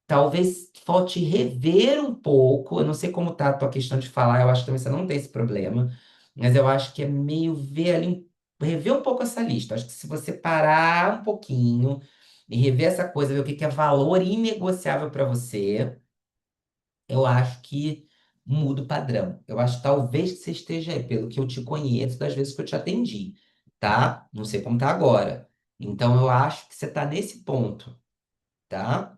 talvez falte rever um pouco. Eu não sei como tá a tua questão de falar, eu acho que também você não tem esse problema. Mas eu acho que é meio ver ali, rever um pouco essa lista. Acho que se você parar um pouquinho e rever essa coisa, ver o que que é valor inegociável para você, eu acho que muda o padrão. Eu acho que talvez que você esteja aí, pelo que eu te conheço, das vezes que eu te atendi, tá? Não sei como tá agora. Então eu acho que você tá nesse ponto, tá?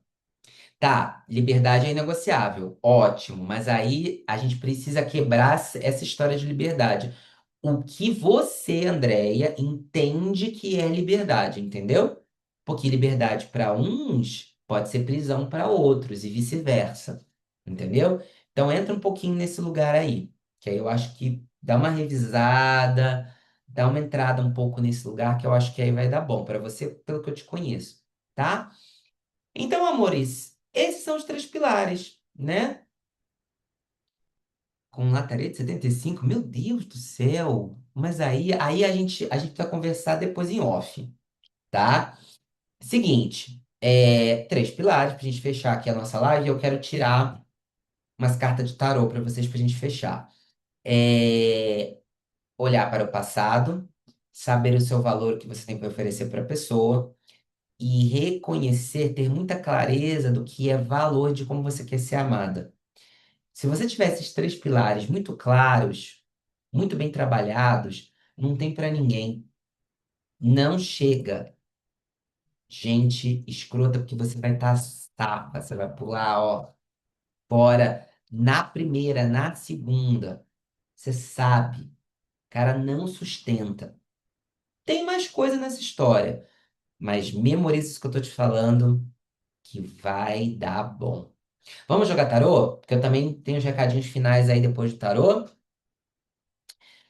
Tá, liberdade é inegociável, ótimo, mas aí a gente precisa quebrar essa história de liberdade. O que você, Andréia, entende que é liberdade, entendeu? Porque liberdade para uns pode ser prisão para outros e vice-versa, entendeu? Então entra um pouquinho nesse lugar aí, que aí eu acho que dá uma revisada, dá uma entrada um pouco nesse lugar que eu acho que aí vai dar bom para você, pelo que eu te conheço, tá? Então, amores, esses são os três pilares, né? Com lataria de 75, meu Deus do céu! Mas aí a gente vai conversar depois em off, tá? Seguinte, três pilares pra gente fechar aqui a nossa live. Eu quero tirar umas cartas de tarô para vocês pra gente fechar. É, olhar para o passado, saber o seu valor que você tem para oferecer para a pessoa e reconhecer, ter muita clareza do que é valor de como você quer ser amada. Se você tiver esses três pilares muito claros, muito bem trabalhados, não tem para ninguém. Não chega gente escrota, porque você vai estar sapa, você vai pular, ó, fora na primeira, na segunda. Você sabe, cara não sustenta. Tem mais coisa nessa história, mas memoriza isso que eu tô te falando, que vai dar bom. Vamos jogar tarô? Porque eu também tenho os recadinhos finais aí depois do tarô.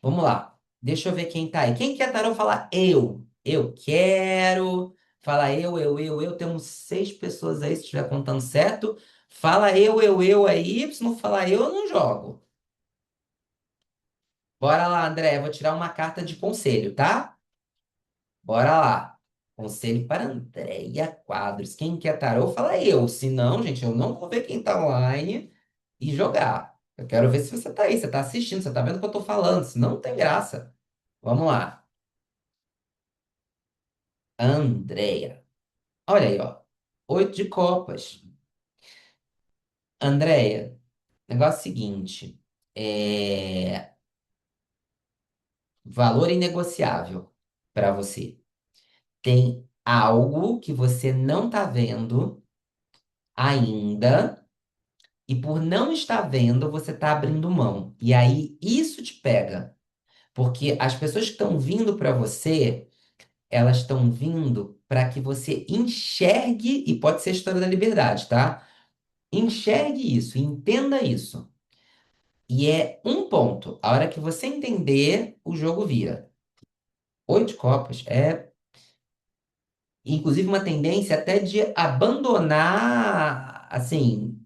Vamos lá. Deixa eu ver quem tá aí. Quem quer tarô falar eu? Eu quero. Fala eu. Temos seis pessoas aí, se estiver contando certo. Fala eu aí. Se não falar eu não jogo. Bora lá, André. Vou tirar uma carta de conselho, tá? Bora lá. Conselho para Andréia Quadros. Quem quer tarô, fala eu. Se não, gente, eu não vou ver quem tá online e jogar. Eu quero ver se você tá aí, você tá assistindo, você tá vendo o que eu tô falando. Senão não tem graça. Vamos lá. Andréia. Olha aí, ó. Oito de copas. Andréia, negócio seguinte. É... Valor inegociável para você. Tem algo que você não tá vendo ainda, e por não estar vendo, você tá abrindo mão. E aí isso te pega. Porque as pessoas que estão vindo para você, elas estão vindo para que você enxergue, e pode ser a história da liberdade, tá? Enxergue isso, entenda isso. E é um ponto. A hora que você entender, o jogo vira. Oito copas é, inclusive, uma tendência até de abandonar, assim,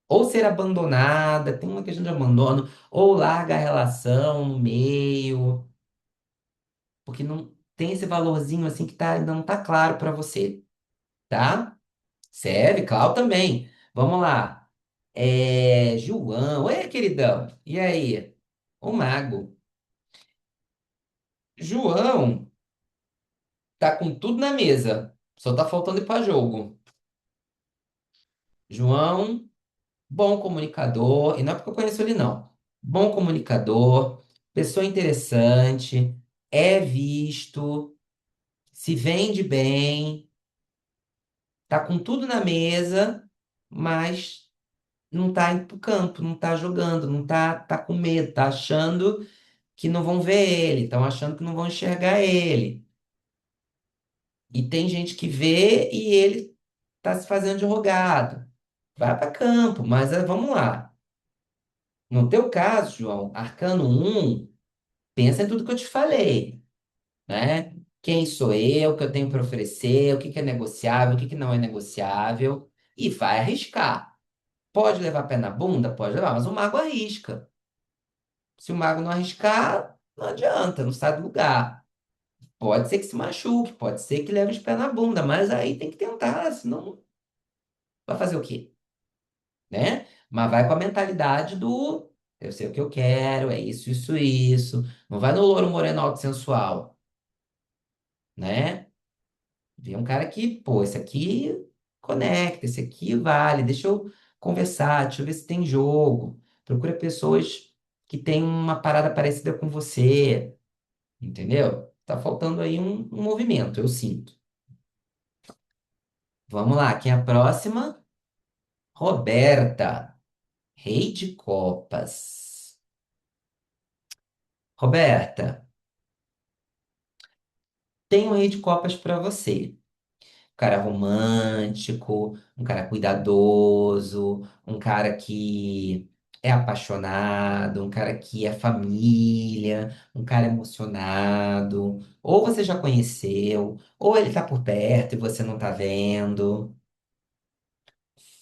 ou ser abandonada, tem uma questão de abandono, ou larga a relação no meio, porque não tem esse valorzinho assim que tá, ainda não tá claro para você, tá? Serve, Clau também. Vamos lá. João, oi, queridão. E aí? O mago. João. Tá com tudo na mesa. Só tá faltando ir para jogo. João, bom comunicador. E não é porque eu conheço ele, não. Bom comunicador, pessoa interessante, é visto, se vende bem, tá com tudo na mesa, mas não tá indo pro campo, não tá jogando, não tá com medo, tá achando que não vão ver ele, estão achando que não vão enxergar ele. E tem gente que vê e ele tá se fazendo de rogado. Vai para campo, mas vamos lá. No teu caso, João, Arcano um, pensa em tudo que eu te falei, né? Quem sou eu, o que eu tenho para oferecer, o que que é negociável, o que que não é negociável, e vai arriscar. Pode levar pé na bunda? Pode levar, mas o mago arrisca. Se o mago não arriscar, não adianta, não sai do lugar. Pode ser que se machuque, pode ser que leve os pés na bunda, mas aí tem que tentar, senão vai fazer o quê? Né? Mas vai com a mentalidade do eu sei o que eu quero, é isso, isso, isso. Não vai no louro moreno alto sensual, né? Vê um cara que, pô, esse aqui conecta, esse aqui vale, deixa eu conversar, deixa eu ver se tem jogo. Procura pessoas que têm uma parada parecida com você, entendeu? Tá faltando aí um movimento, eu sinto. Vamos lá, quem é a próxima? Roberta, Rei de Copas. Roberta, tem um Rei de Copas para você. Um cara romântico, um cara cuidadoso, um cara que é apaixonado, um cara que é família, um cara emocionado. Ou você já conheceu, ou ele tá por perto e você não tá vendo.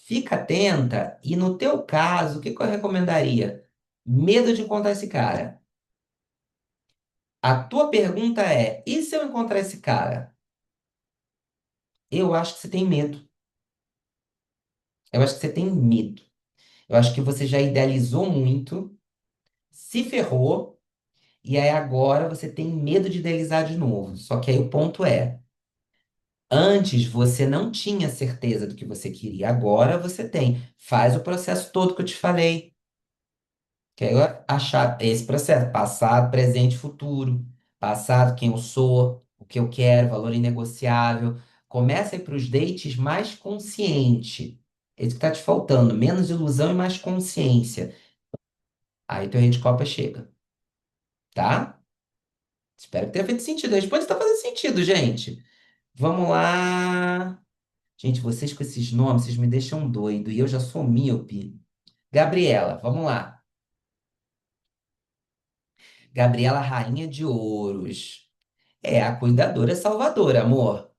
Fica atenta e no teu caso, o que que eu recomendaria? Medo de encontrar esse cara. A tua pergunta é: e se eu encontrar esse cara? Eu acho que você tem medo. Eu acho que você tem medo. Eu acho que você já idealizou muito, se ferrou, e aí agora você tem medo de idealizar de novo. Só que aí o ponto é: antes você não tinha certeza do que você queria, agora você tem. Faz o processo todo que eu te falei. Que aí eu achar esse processo, passado, presente, e futuro. Passado, quem eu sou, o que eu quero, valor inegociável. Começa a ir para os dates mais consciente. É isso que está te faltando, menos ilusão e mais consciência. Aí teu rei de copa chega, tá? Espero que tenha feito sentido. Responde se tá fazendo sentido, gente. Vamos lá. Gente, vocês com esses nomes, vocês me deixam doido. E eu já sou míope. Gabriela, vamos lá. Gabriela, rainha de ouros. É a cuidadora salvadora, amor,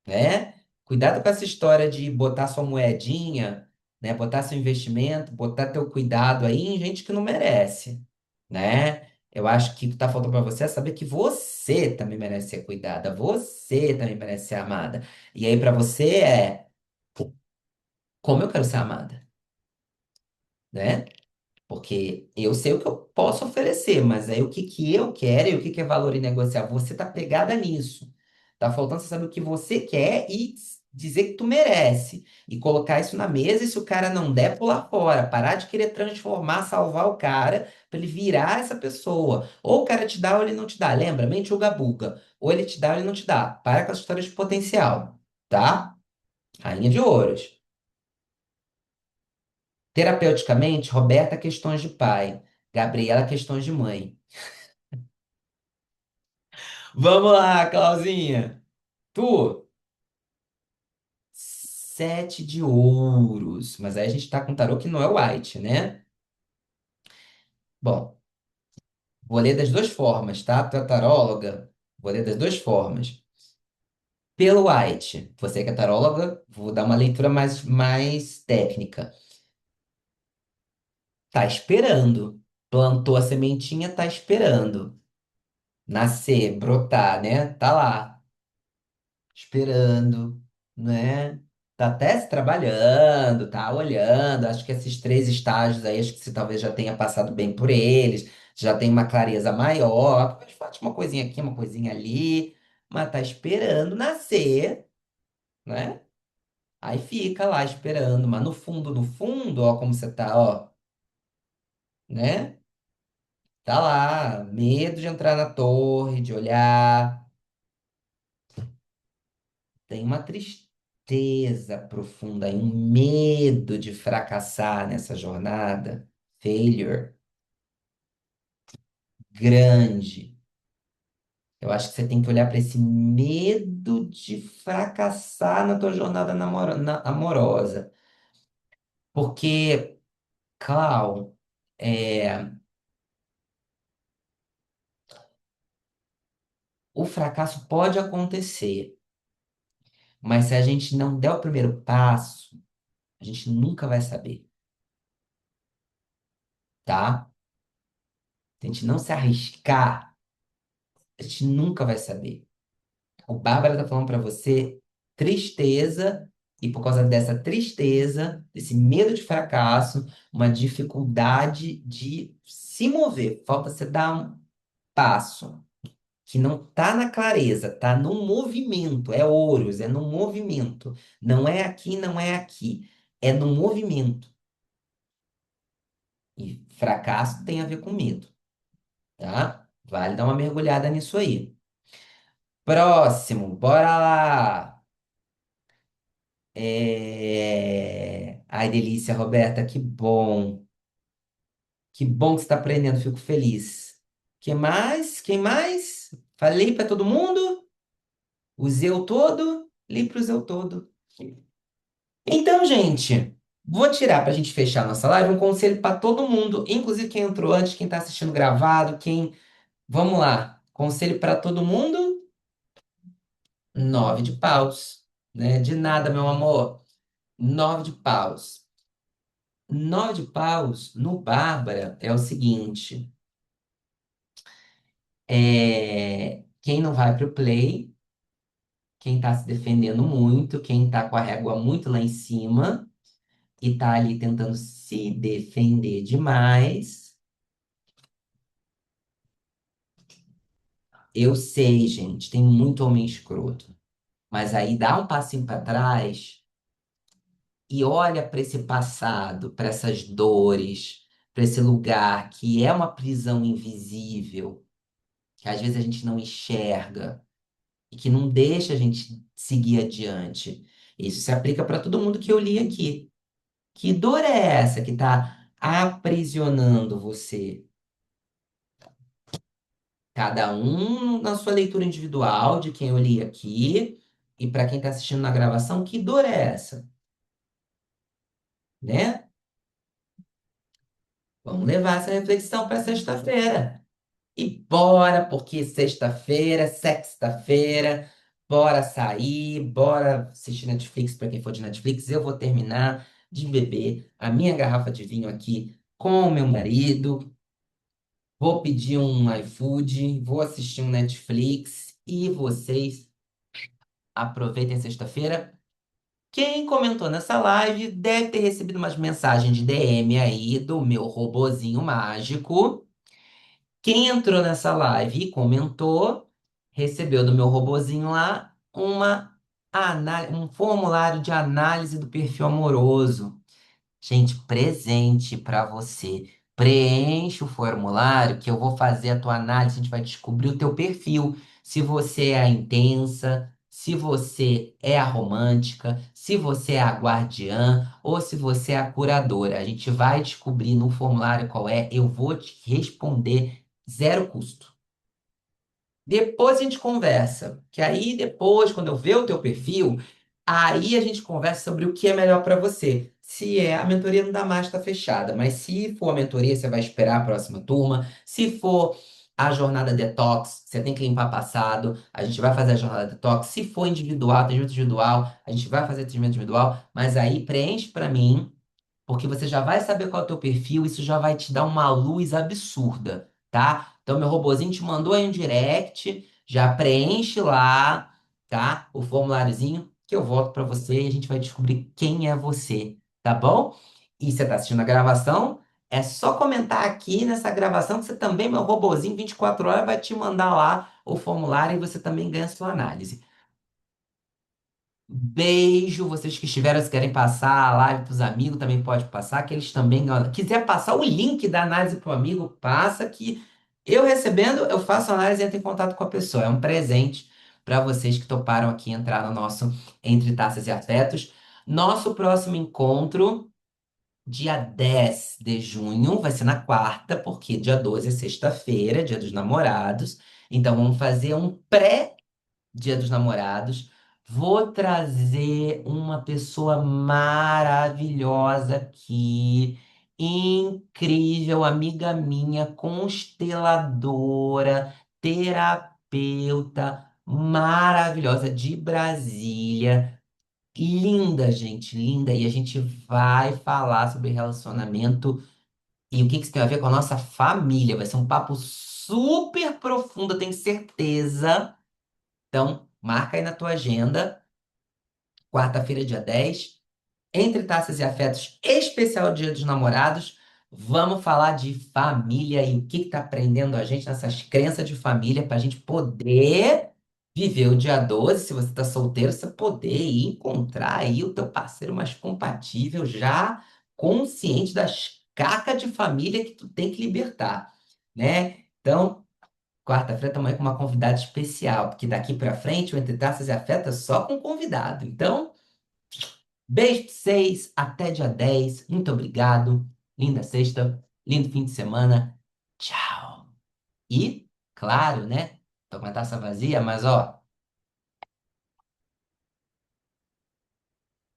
né? Cuidado com essa história de botar sua moedinha, né? Botar seu investimento, botar teu cuidado aí em gente que não merece, né? Eu acho que o que tá faltando para você é saber que você também merece ser cuidada, você também merece ser amada. E aí para você é como eu quero ser amada, né? Porque eu sei o que eu posso oferecer, mas aí o que que eu quero e o que que é valor inegociável? Você tá pegada nisso. Tá faltando você saber o que você quer e dizer que tu merece. E colocar isso na mesa e se o cara não der, pular fora. Parar de querer transformar, salvar o cara pra ele virar essa pessoa. Ou o cara te dá ou ele não te dá. Lembra? Mente uga-buga. Ou ele te dá ou ele não te dá. Para com essa história de potencial, tá? Rainha de ouros. Terapeuticamente, Roberta, questões de pai. Gabriela, questões de mãe. Vamos lá, Clauzinha. Tu, sete de ouros. Mas aí a gente tá com tarô que não é white, né? Bom, vou ler das duas formas, tá? Tu é taróloga? Vou ler das duas formas. Pelo white, você que é taróloga, vou dar uma leitura mais técnica. Tá esperando. Plantou a sementinha, tá esperando. Nascer, brotar, né? Tá lá. Esperando, né? Tá até se trabalhando, tá olhando. Acho que esses três estágios aí, acho que você talvez já tenha passado bem por eles, já tem uma clareza maior. Talvez falte uma coisinha aqui, uma coisinha ali, mas tá esperando nascer, né? Aí fica lá esperando, mas no fundo, ó, como você tá, ó, né? Tá lá, medo de entrar na torre, de olhar. Tem uma tristeza profunda e um medo de fracassar nessa jornada. Failure grande. Eu acho que você tem que olhar para esse medo de fracassar na tua jornada amorosa. Porque, Clau, o fracasso pode acontecer, mas se a gente não der o primeiro passo, a gente nunca vai saber. tá? Se a gente não se arriscar, a gente nunca vai saber. O Bárbara tá falando para você tristeza, e por causa dessa tristeza, desse medo de fracasso, uma dificuldade de se mover. Falta você dar um passo que não tá na clareza, tá no movimento. É ouros, é no movimento. Não é aqui, não é aqui. É no movimento. E fracasso tem a ver com medo, tá? Vale dar uma mergulhada nisso aí. Próximo, bora lá. Ai, delícia, Roberta, que bom. Que bom que você está aprendendo, fico feliz. Que mais? Quem mais? Falei para todo mundo? Usei o todo? Li para o todo. Então, gente, vou tirar para a gente fechar nossa live um conselho para todo mundo, inclusive quem entrou antes, quem está assistindo gravado, quem. Vamos lá. Conselho para todo mundo: 9 de paus. Né? De nada, meu amor. 9 de paus. 9 de paus no Bárbara é o seguinte: quem não vai para o play, quem está se defendendo muito, quem está com a régua muito lá em cima e está ali tentando se defender demais. Eu sei, gente, tem muito homem escroto, mas aí dá um passinho para trás e olha para esse passado, para essas dores, para esse lugar que é uma prisão invisível, que às vezes a gente não enxerga e que não deixa a gente seguir adiante. Isso se aplica para todo mundo que eu li aqui. Que dor é essa que está aprisionando você? Cada um na sua leitura individual de quem eu li aqui e para quem está assistindo na gravação, que dor é essa, né? Vamos levar essa reflexão para sexta-feira. E bora, porque sexta-feira, sexta-feira, bora sair, bora assistir Netflix para quem for de Netflix. Eu vou terminar de beber a minha garrafa de vinho aqui com o meu marido. Vou pedir um iFood, vou assistir um Netflix e vocês aproveitem sexta-feira. Quem comentou nessa live deve ter recebido umas mensagens de DM aí do meu robozinho mágico. Quem entrou nessa live e comentou, recebeu do meu robozinho lá um formulário de análise do perfil amoroso. Gente, presente para você. Preenche o formulário que eu vou fazer a tua análise, a gente vai descobrir o teu perfil. Se você é a intensa, se você é a romântica, se você é a guardiã ou se você é a curadora. A gente vai descobrir no formulário qual é, eu vou te responder zero custo. Depois a gente conversa, que aí depois, quando eu ver o teu perfil, aí a gente conversa sobre o que é melhor para você. Se é a mentoria não dá mais, está fechada, mas se for a mentoria, você vai esperar a próxima turma. Se for a jornada detox, você tem que limpar passado, a gente vai fazer a jornada detox. Se for individual, atendimento individual, a gente vai fazer atendimento individual, mas aí preenche para mim porque você já vai saber qual é o teu perfil, isso já vai te dar uma luz absurda, tá? Então, meu robozinho te mandou aí um direct, já preenche lá, tá? O formuláriozinho, que eu volto pra você e a gente vai descobrir quem é você, tá bom? E você tá assistindo a gravação, é só comentar aqui nessa gravação que você também, meu robozinho, 24 horas, vai te mandar lá o formulário e você também ganha sua análise. Beijo, vocês que estiveram, se querem passar a live para os amigos, também pode passar, que eles também, ó, quiser passar o link da análise para o amigo, passa que eu recebendo, eu faço a análise e entro em contato com a pessoa. É um presente para vocês que toparam aqui entrar no nosso Entre Taças e Afetos. Nosso próximo encontro, dia 10 de junho, vai ser na quarta, porque dia 12 é sexta-feira, dia dos namorados. Então vamos fazer um pré Dia dos Namorados. Vou trazer uma pessoa maravilhosa aqui, incrível, amiga minha, consteladora, terapeuta, maravilhosa de Brasília. Linda, gente, linda. E a gente vai falar sobre relacionamento E o que que isso tem a ver com a nossa família? Vai ser um papo super profundo, eu tenho certeza. Então, marca aí na tua agenda, quarta-feira, dia 10. Entre Taças e Afetos, especial Dia dos Namorados, vamos falar de família e o que está prendendo a gente nessas crenças de família para a gente poder viver o dia 12. Se você está solteiro, você poder ir encontrar aí o teu parceiro mais compatível, já consciente das cacas de família que tu tem que libertar, né? Então, quarta-feira estamos aí com uma convidada especial, porque daqui para frente o Entre Taças e Afetos é só com convidado. Então, beijo pra vocês, até dia 10. Muito obrigado. Linda sexta, lindo fim de semana. Tchau. E, claro, né? Tô com a taça vazia, mas ó,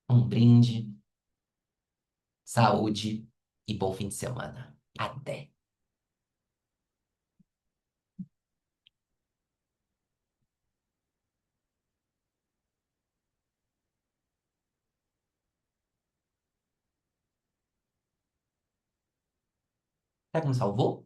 um brinde, saúde e bom fim de semana. Até. Será que não salvou?